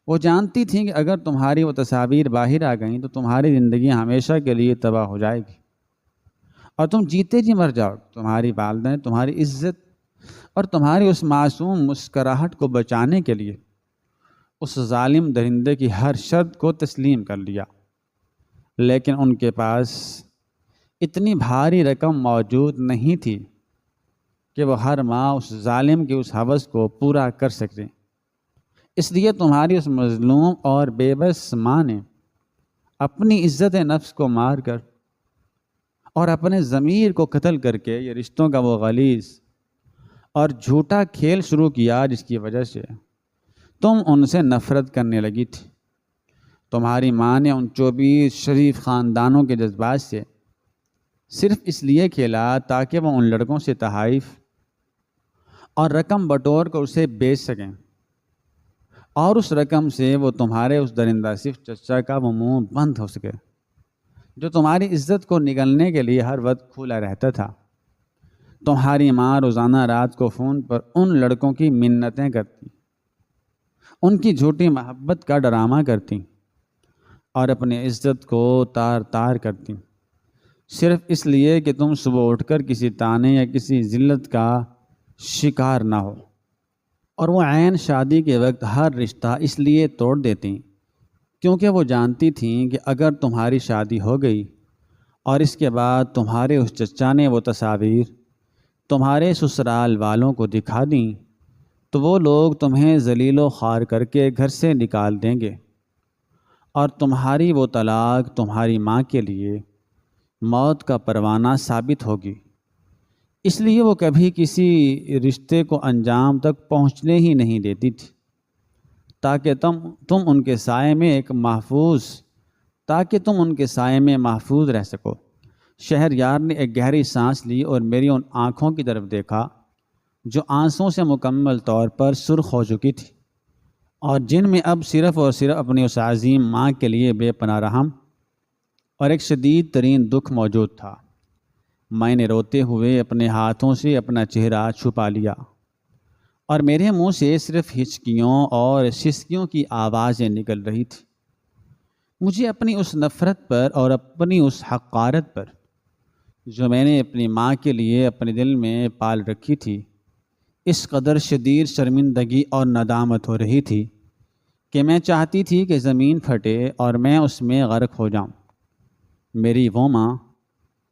وہ جانتی تھیں کہ اگر تمہاری وہ تصاویر باہر آ گئیں تو تمہاری زندگی ہمیشہ کے لیے تباہ ہو جائے گی اور تم جیتے جی مر جاؤ۔ تمہاری والدہ نے تمہاری عزت اور تمہاری اس معصوم مسکراہٹ کو بچانے کے لیے اس ظالم درندے کی ہر شرط کو تسلیم کر لیا، لیکن ان کے پاس اتنی بھاری رقم موجود نہیں تھی کہ وہ ہر ماہ اس ظالم کی اس ہوس کو پورا کر سکتے۔ اس لیے تمہاری اس مظلوم اور بے بس ماں نے اپنی عزت نفس کو مار کر اور اپنے ضمیر کو قتل کر کے یہ رشتوں کا وہ غلیظ اور جھوٹا کھیل شروع کیا جس کی وجہ سے تم ان سے نفرت کرنے لگی تھی۔ تمہاری ماں نے ان 24 شریف خاندانوں کے جذبات سے صرف اس لیے کھیلا تاکہ وہ ان لڑکوں سے تحائف اور رقم بٹور کر اسے بیچ سکیں، اور اس رقم سے وہ تمہارے اس درندہ صرف چچا کا وہ منہ بند ہو سکے جو تمہاری عزت کو نگلنے کے لیے ہر وقت کھلا رہتا تھا۔ تمہاری ماں روزانہ رات کو فون پر ان لڑکوں کی منتیں کرتی، ان کی جھوٹی محبت کا ڈرامہ کرتی اور اپنی عزت کو تار تار کرتی، صرف اس لیے کہ تم صبح اٹھ کر کسی طعنے یا کسی ذلت کا شکار نہ ہو۔ اور وہ عین شادی کے وقت ہر رشتہ اس لیے توڑ دیتی کیونکہ وہ جانتی تھیں کہ اگر تمہاری شادی ہو گئی اور اس کے بعد تمہارے اس چچا نے وہ تصاویر تمہارے سسرال والوں کو دکھا دیں تو وہ لوگ تمہیں ذلیل و خوار کر کے گھر سے نکال دیں گے، اور تمہاری وہ طلاق تمہاری ماں کے لیے موت کا پروانہ ثابت ہوگی۔ اس لیے وہ کبھی کسی رشتے کو انجام تک پہنچنے ہی نہیں دیتی تھی تاکہ تم ان کے سائے میں محفوظ رہ سکو۔ شہریار نے ایک گہری سانس لی اور میری ان آنکھوں کی طرف دیکھا جو آنسوں سے مکمل طور پر سرخ ہو چکی تھی اور جن میں اب صرف اور صرف اپنی اس عظیم ماں کے لیے بے پناہ رحم اور ایک شدید ترین دکھ موجود تھا۔ میں نے روتے ہوئے اپنے ہاتھوں سے اپنا چہرہ چھپا لیا اور میرے منہ سے صرف ہچکیوں اور سسکیوں کی آوازیں نکل رہی تھی۔ مجھے اپنی اس نفرت پر اور اپنی اس حقارت پر جو میں نے اپنی ماں کے لیے اپنے دل میں پال رکھی تھی اس قدر شدید شرمندگی اور ندامت ہو رہی تھی کہ میں چاہتی تھی کہ زمین پھٹے اور میں اس میں غرق ہو جاؤں۔ میری وہ ماں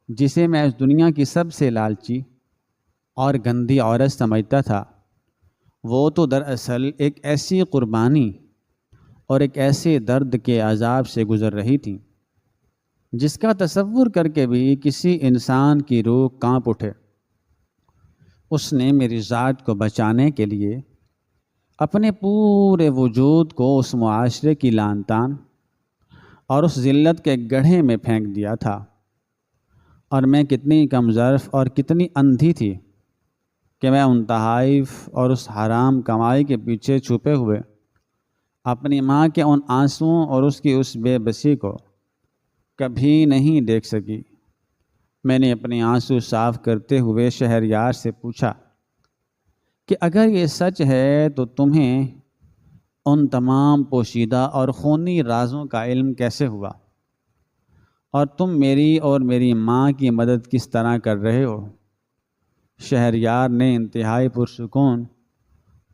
جسے میں اس دنیا کی سب سے لالچی اور گندی عورت سمجھتا تھا، وہ تو دراصل ایک ایسی قربانی اور ایک ایسے درد کے عذاب سے گزر رہی تھی جس کا تصور کر کے بھی کسی انسان کی روح کانپ اٹھے۔ اس نے میری ذات کو بچانے کے لیے اپنے پورے وجود کو اس معاشرے کی لعن طعن اور اس ذلت کے گڑھے میں پھینک دیا تھا، اور میں کتنی کم ظرف اور کتنی اندھی تھی کہ میں ان تحائف اور اس حرام کمائی کے پیچھے چھپے ہوئے اپنی ماں کے ان آنسوؤں اور اس کی اس بے بسی کو کبھی نہیں دیکھ سکی۔ میں نے اپنے آنسو صاف کرتے ہوئے شہریار سے پوچھا کہ اگر یہ سچ ہے تو تمہیں ان تمام پوشیدہ اور خونی رازوں کا علم کیسے ہوا، اور تم میری اور میری ماں کی مدد کس طرح کر رہے ہو؟ شہریار نے انتہائی پرسکون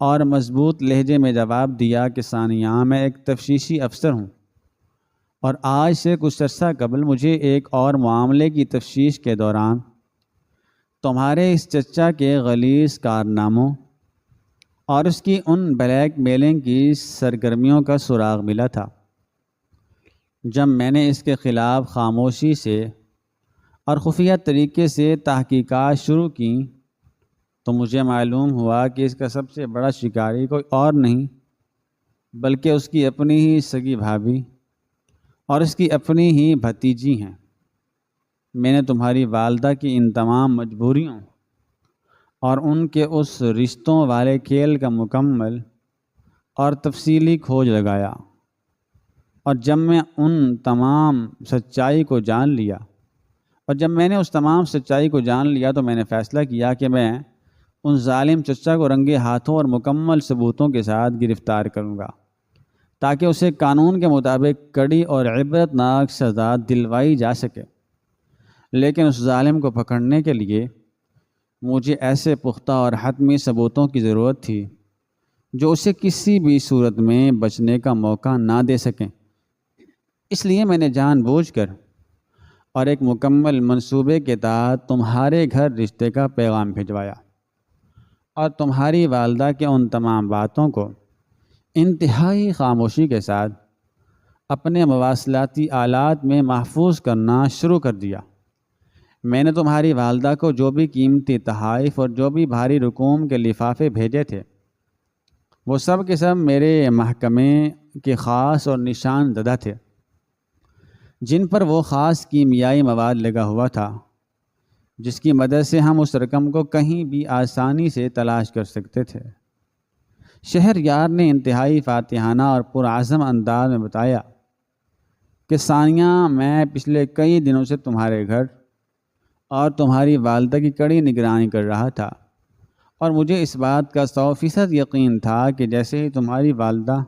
اور مضبوط لہجے میں جواب دیا کہ ثانیہ، میں ایک تفتیشی افسر ہوں، اور آج سے کچھ عرصہ قبل مجھے ایک اور معاملے کی تفتیش کے دوران تمہارے اس چچا کے غلیظ کارناموں اور اس کی ان بلیک میلنگ کی سرگرمیوں کا سراغ ملا تھا۔ جب میں نے اس کے خلاف خاموشی سے اور خفیہ طریقے سے تحقیقات شروع کیں تو مجھے معلوم ہوا کہ اس کا سب سے بڑا شکاری کوئی اور نہیں بلکہ اس کی اپنی ہی سگی بھابھی اور اس کی اپنی ہی بھتیجی ہیں۔ میں نے تمہاری والدہ کی ان تمام مجبوریوں اور ان کے اس رشتوں والے کھیل کا مکمل اور تفصیلی کھوج لگایا، اور جب میں نے اس تمام سچائی کو جان لیا تو میں نے فیصلہ کیا کہ میں ان ظالم چچا کو رنگے ہاتھوں اور مکمل ثبوتوں کے ساتھ گرفتار کروں گا تاکہ اسے قانون کے مطابق کڑی اور عبرتناک سزا دلوائی جا سکے۔ لیکن اس ظالم کو پکڑنے کے لیے مجھے ایسے پختہ اور حتمی ثبوتوں کی ضرورت تھی جو اسے کسی بھی صورت میں بچنے کا موقع نہ دے سکیں۔ اس لیے میں نے جان بوجھ کر اور ایک مکمل منصوبے کے تحت تمہارے گھر رشتے کا پیغام بھجوایا، اور تمہاری والدہ کے ان تمام باتوں کو انتہائی خاموشی کے ساتھ اپنے مواصلاتی آلات میں محفوظ کرنا شروع کر دیا۔ میں نے تمہاری والدہ کو جو بھی قیمتی تحائف اور جو بھی بھاری رقوم کے لفافے بھیجے تھے وہ سب کے سب میرے محکمے کے خاص اور نشان زدہ تھے جن پر وہ خاص کیمیائی مواد لگا ہوا تھا، جس کی مدد سے ہم اس رقم کو کہیں بھی آسانی سے تلاش کر سکتے تھے۔ شہر یار نے انتہائی فاتحانہ اور پرعزم انداز میں بتایا کہ ثانیہ، میں پچھلے کئی دنوں سے تمہارے گھر اور تمہاری والدہ کی کڑی نگرانی کر رہا تھا، اور مجھے اس بات کا 100% یقین تھا کہ جیسے ہی تمہاری والدہ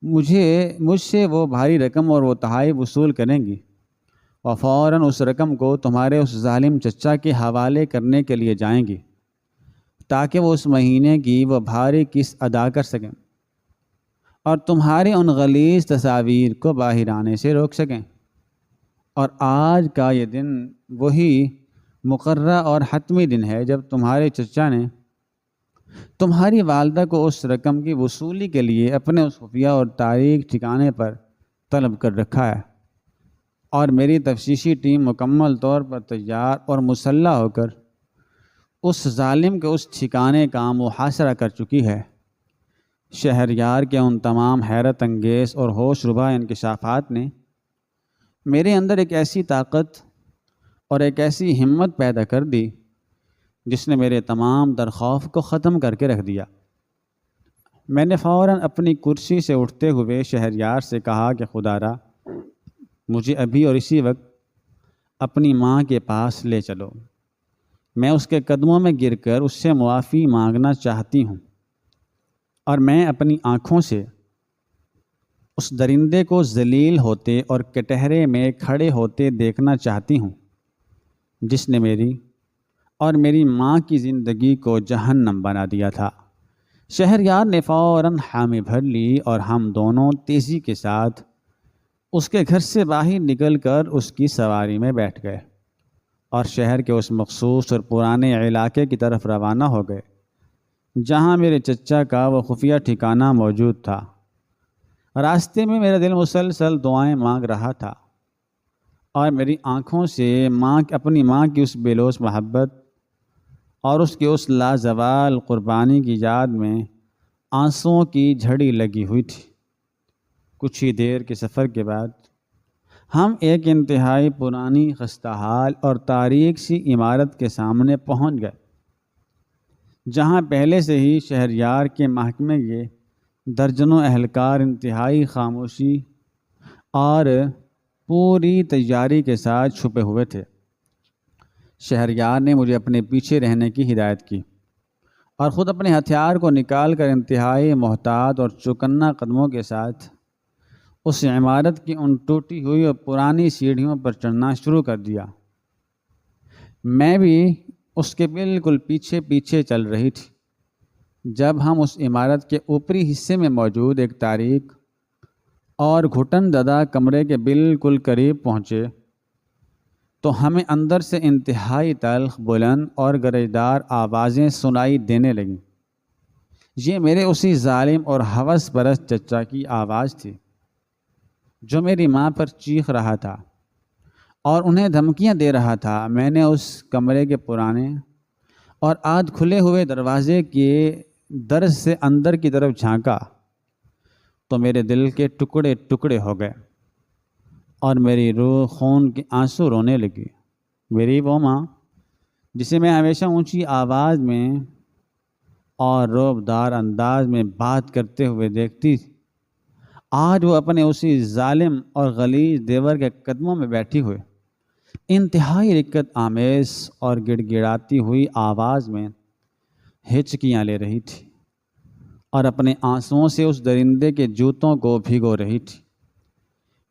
مجھ سے وہ بھاری رقم اور وہ تحائف وصول کریں گی، اور فوراً اس رقم کو تمہارے اس ظالم چچا کے حوالے کرنے کے لیے جائیں گی تاکہ وہ اس مہینے کی وہ بھاری قسط ادا کر سکیں اور تمہارے ان غلیظ تصاویر کو باہر آنے سے روک سکیں۔ اور آج کا یہ دن وہی مقررہ اور حتمی دن ہے جب تمہارے چچا نے تمہاری والدہ کو اس رقم کی وصولی کے لیے اپنے اس خفیہ اور تاریک ٹھکانے پر طلب کر رکھا ہے، اور میری تفتیشی ٹیم مکمل طور پر تیار اور مسلح ہو کر اس ظالم کے اس ٹھکانے کا محاصرہ کر چکی ہے۔ شہریار کے ان تمام حیرت انگیز اور ہوش ربا انکشافات نے میرے اندر ایک ایسی طاقت اور ایک ایسی ہمت پیدا کر دی جس نے میرے تمام خوف کو ختم کر کے رکھ دیا۔ میں نے فوراً اپنی کرسی سے اٹھتے ہوئے شہریار سے کہا کہ خدا را، مجھے ابھی اور اسی وقت اپنی ماں کے پاس لے چلو۔ میں اس کے قدموں میں گر کر اس سے معافی مانگنا چاہتی ہوں، اور میں اپنی آنکھوں سے اس درندے کو ذلیل ہوتے اور کٹہرے میں کھڑے ہوتے دیکھنا چاہتی ہوں جس نے میری اور میری ماں کی زندگی کو جہنم بنا دیا تھا۔ شہریار نے فوراً حامی بھر لی اور ہم دونوں تیزی کے ساتھ اس کے گھر سے باہر نکل کر اس کی سواری میں بیٹھ گئے اور شہر کے اس مخصوص اور پرانے علاقے کی طرف روانہ ہو گئے جہاں میرے چچا کا وہ خفیہ ٹھکانہ موجود تھا۔ راستے میں میرا دل مسلسل دعائیں مانگ رہا تھا اور میری آنکھوں سے اپنی ماں کی اس بے لوث محبت اور اس کی اس لازوال قربانی کی یاد میں آنسوؤں کی جھڑی لگی ہوئی تھی۔ کچھ ہی دیر کے سفر کے بعد ہم ایک انتہائی پرانی خستہ حال اور تاریک سی عمارت کے سامنے پہنچ گئے جہاں پہلے سے ہی شہریار کے محکمے کے درجنوں اہلکار انتہائی خاموشی اور پوری تیاری کے ساتھ چھپے ہوئے تھے۔ شہریار نے مجھے اپنے پیچھے رہنے کی ہدایت کی اور خود اپنے ہتھیار کو نکال کر انتہائی محتاط اور چوکنا قدموں کے ساتھ اس عمارت کی ان ٹوٹی ہوئی اور پرانی سیڑھیوں پر چڑھنا شروع کر دیا۔ میں بھی اس کے بالکل پیچھے پیچھے چل رہی تھی۔ جب ہم اس عمارت کے اوپری حصے میں موجود ایک تاریک اور گھٹن زدہ کمرے کے بالکل قریب پہنچے تو ہمیں اندر سے انتہائی تلخ، بلند اور گرجدار آوازیں سنائی دینے لگیں۔ یہ میرے اسی ظالم اور ہوس پرست چچا کی آواز تھی جو میری ماں پر چیخ رہا تھا اور انہیں دھمکیاں دے رہا تھا۔ میں نے اس کمرے کے پرانے اور آدھ کھلے ہوئے دروازے کے درز سے اندر کی طرف جھانکا تو میرے دل کے ٹکڑے ٹکڑے ہو گئے اور میری روح خون کے آنسو رونے لگی۔ میری وہ ماں جسے میں ہمیشہ اونچی آواز میں اور رعبدار انداز میں بات کرتے ہوئے دیکھتی، آج وہ اپنے اسی ظالم اور غلیظ دیور کے قدموں میں بیٹھی ہوئے انتہائی رقت آمیز اور گڑ گڑاتی ہوئی آواز میں ہچکیاں لے رہی تھی اور اپنے آنسوؤں سے اس درندے کے جوتوں کو بھگو رہی تھی۔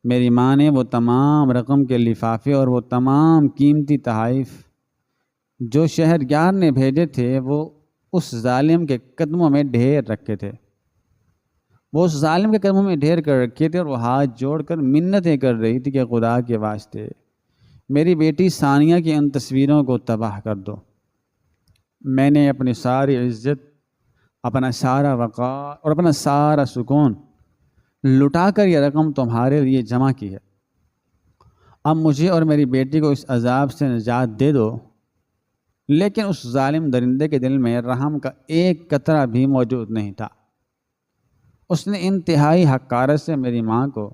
میری ماں نے وہ تمام رقم کے لفافے اور وہ تمام قیمتی تحائف جو شہریار نے بھیجے تھے وہ اس ظالم کے قدموں میں ڈھیر رکھے تھے۔ وہ اس ظالم کے قدموں میں ڈھیر کر رکھے تھے اور وہ ہاتھ جوڑ کر منتیں کر رہی تھی کہ خدا کے واسطے میری بیٹی ثانیہ کی ان تصویروں کو تباہ کر دو۔ میں نے اپنی ساری عزت، اپنا سارا وقار اور اپنا سارا سکون لٹا کر یہ رقم تمہارے لیے جمع کی ہے۔ اب مجھے اور میری بیٹی کو اس عذاب سے نجات دے دو۔ لیکن اس ظالم درندے کے دل میں رحم کا ایک قطرہ بھی موجود نہیں تھا۔ اس نے انتہائی حقارت سے میری ماں کو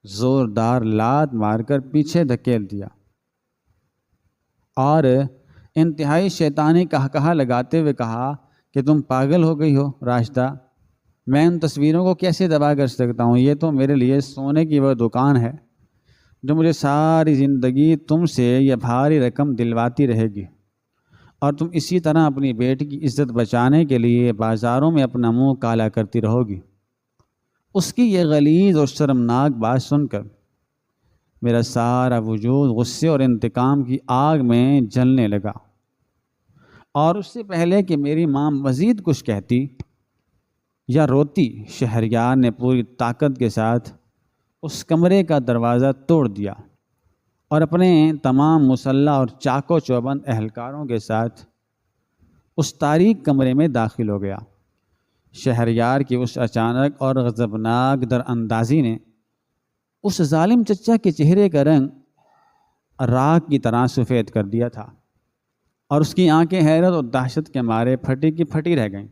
زوردار لات مار کر پیچھے دھکیل دیا اور انتہائی شیطانی کہا لگاتے ہوئے کہا کہ تم پاگل ہو گئی ہو راشدہ، میں ان تصویروں کو کیسے دبا کر سکتا ہوں؟ یہ تو میرے لیے سونے کی وہ دکان ہے جو مجھے ساری زندگی تم سے یہ بھاری رقم دلواتی رہے گی، اور تم اسی طرح اپنی بیٹی کی عزت بچانے کے لیے بازاروں میں اپنا منہ کالا کرتی رہو گی۔ اس کی یہ غلیظ اور شرمناک بات سن کر میرا سارا وجود غصے اور انتقام کی آگ میں جلنے لگا، اور اس سے پہلے کہ میری ماں مزید کچھ کہتی یا روتی، شہریار نے پوری طاقت کے ساتھ اس کمرے کا دروازہ توڑ دیا اور اپنے تمام مسلح اور چاقو چوبند اہلکاروں کے ساتھ اس تاریک کمرے میں داخل ہو گیا۔ شہریار کی اس اچانک اور غضبناک در اندازی نے اس ظالم چچا کے چہرے کا رنگ راکھ کی طرح سفید کر دیا تھا، اور اس کی آنکھیں حیرت اور دہشت کے مارے پھٹی کی پھٹی رہ گئیں۔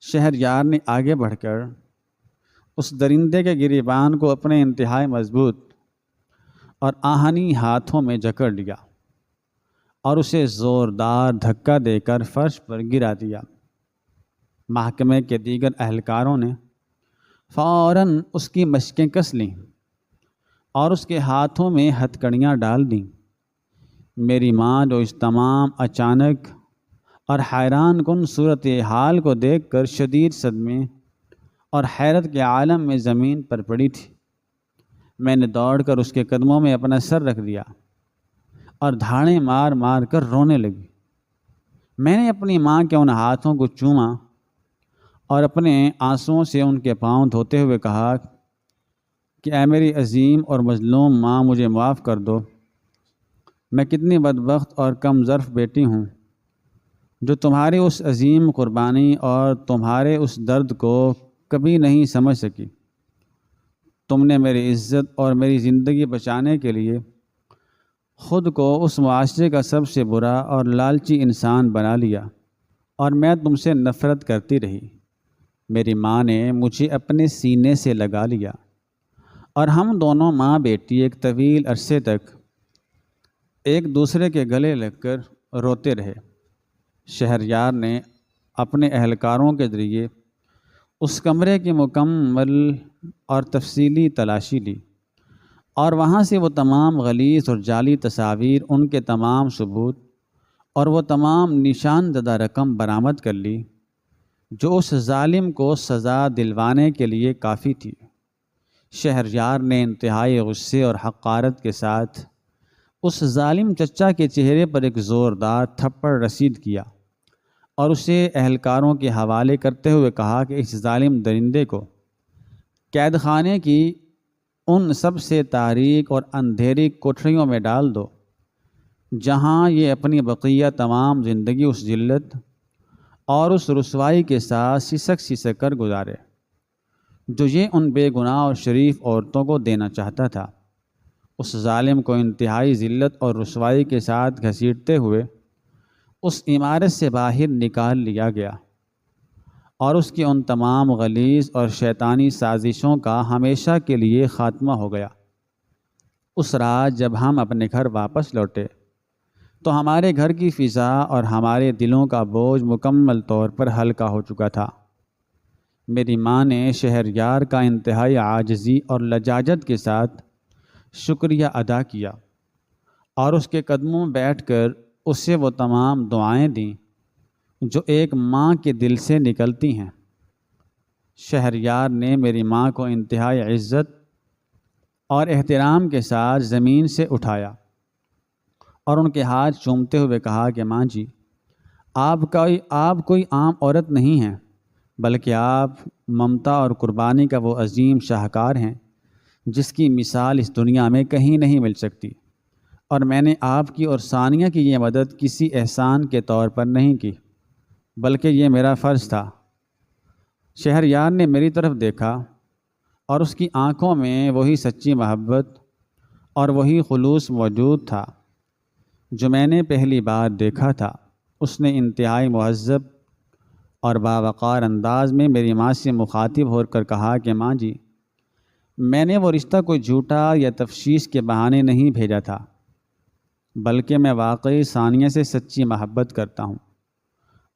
شہریار نے آگے بڑھ کر اس درندے کے گریبان کو اپنے انتہائی مضبوط اور آہنی ہاتھوں میں جکڑ لیا اور اسے زوردار دھکا دے کر فرش پر گرا دیا۔ محکمے کے دیگر اہلکاروں نے فوراً اس کی مشقیں کس لیں اور اس کے ہاتھوں میں ہتھکڑیاں ڈال دیں۔ میری ماں جو اس تمام اچانک اور حیران کن صورتحال کو دیکھ کر شدید صدمے اور حیرت کے عالم میں زمین پر پڑی تھی، میں نے دوڑ کر اس کے قدموں میں اپنا سر رکھ دیا اور دھاڑیں مار مار کر رونے لگی۔ میں نے اپنی ماں کے ان ہاتھوں کو چوما اور اپنے آنسوؤں سے ان کے پاؤں دھوتے ہوئے کہا کہ اے میری عظیم اور مظلوم ماں، مجھے معاف کر دو۔ میں کتنی بدبخت اور کم ظرف بیٹی ہوں جو تمہاری اس عظیم قربانی اور تمہارے اس درد کو کبھی نہیں سمجھ سکی۔ تم نے میری عزت اور میری زندگی بچانے کے لیے خود کو اس معاشرے کا سب سے برا اور لالچی انسان بنا لیا، اور میں تم سے نفرت کرتی رہی۔ میری ماں نے مجھے اپنے سینے سے لگا لیا اور ہم دونوں ماں بیٹی ایک طویل عرصے تک ایک دوسرے کے گلے لگ کر روتے رہے۔ شہریار نے اپنے اہلکاروں کے ذریعے اس کمرے کی مکمل اور تفصیلی تلاشی لی، اور وہاں سے وہ تمام غلیظ اور جعلی تصاویر، ان کے تمام ثبوت اور وہ تمام نشان زدہ رقم برآمد کر لی جو اس ظالم کو سزا دلوانے کے لیے کافی تھی۔ شہریار نے انتہائی غصے اور حقارت کے ساتھ اس ظالم چچا کے چہرے پر ایک زوردار تھپڑ رسید کیا اور اسے اہلکاروں کے حوالے کرتے ہوئے کہا کہ اس ظالم درندے کو قید خانے کی ان سب سے تاریک اور اندھیری کوٹھریوں میں ڈال دو جہاں یہ اپنی بقیہ تمام زندگی اس ذلت اور اس رسوائی کے ساتھ سسک سسک کر گزارے جو یہ ان بے گناہ اور شریف عورتوں کو دینا چاہتا تھا۔ اس ظالم کو انتہائی ذلت اور رسوائی کے ساتھ گھسیٹتے ہوئے اس عمارت سے باہر نکال لیا گیا، اور اس کی ان تمام غلیظ اور شیطانی سازشوں کا ہمیشہ کے لیے خاتمہ ہو گیا۔ اس رات جب ہم اپنے گھر واپس لوٹے تو ہمارے گھر کی فضا اور ہمارے دلوں کا بوجھ مکمل طور پر ہلکا ہو چکا تھا۔ میری ماں نے شہریار کا انتہائی عاجزی اور لجاجت کے ساتھ شکریہ ادا کیا اور اس کے قدموں میں بیٹھ کر اس سے وہ تمام دعائیں دیں جو ایک ماں کے دل سے نکلتی ہیں۔ شہریار نے میری ماں کو انتہائی عزت اور احترام کے ساتھ زمین سے اٹھایا اور ان کے ہاتھ چومتے ہوئے کہا کہ ماں جی، آپ کوئی عام عورت نہیں ہیں، بلکہ آپ ممتا اور قربانی کا وہ عظیم شاہکار ہیں جس کی مثال اس دنیا میں کہیں نہیں مل سکتی، اور میں نے آپ کی اور ثانیہ کی یہ مدد کسی احسان کے طور پر نہیں کی، بلکہ یہ میرا فرض تھا۔ شہریار نے میری طرف دیکھا اور اس کی آنکھوں میں وہی سچی محبت اور وہی خلوص موجود تھا جو میں نے پہلی بار دیکھا تھا۔ اس نے انتہائی مہذب اور باوقار انداز میں میری ماں سے مخاطب ہو کر کہا کہ ماں جی، میں نے وہ رشتہ کوئی جھوٹا یا تفشیش کے بہانے نہیں بھیجا تھا۔ بلکہ میں واقعی ثانیہ سے سچی محبت کرتا ہوں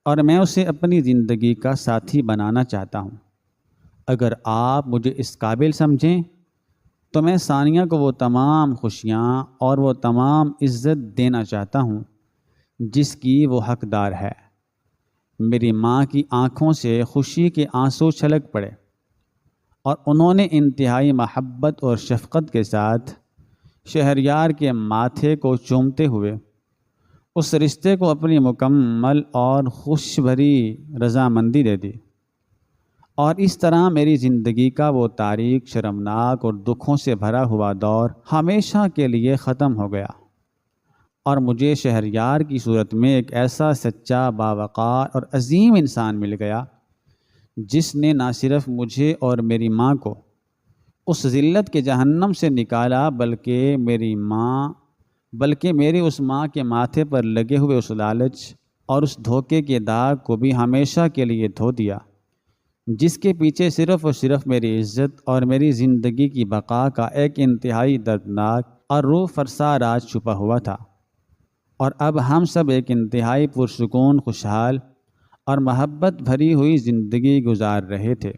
اور میں اسے اپنی زندگی کا ساتھی بنانا چاہتا ہوں۔ اگر آپ مجھے اس قابل سمجھیں تو میں ثانیہ کو وہ تمام خوشیاں اور وہ تمام عزت دینا چاہتا ہوں جس کی وہ حقدار ہے۔ میری ماں کی آنکھوں سے خوشی کے آنسو چھلک پڑے اور انہوں نے انتہائی محبت اور شفقت کے ساتھ شہریار کے ماتھے کو چومتے ہوئے اس رشتے کو اپنی مکمل اور خوش بھری رضامندی دے دی، اور اس طرح میری زندگی کا وہ تاریک، شرمناک اور دکھوں سے بھرا ہوا دور ہمیشہ کے لیے ختم ہو گیا، اور مجھے شہریار کی صورت میں ایک ایسا سچا، باوقار اور عظیم انسان مل گیا جس نے نہ صرف مجھے اور میری ماں کو اس ذلت کے جہنم سے نکالا بلکہ میری اس ماں کے ماتھے پر لگے ہوئے اس لالچ اور اس دھوکے کے داغ کو بھی ہمیشہ کے لیے دھو دیا جس کے پیچھے صرف اور صرف میری عزت اور میری زندگی کی بقا کا ایک انتہائی دردناک اور روح فرسا راز چھپا ہوا تھا۔ اور اب ہم سب ایک انتہائی پرسکون، خوشحال اور محبت بھری ہوئی زندگی گزار رہے تھے۔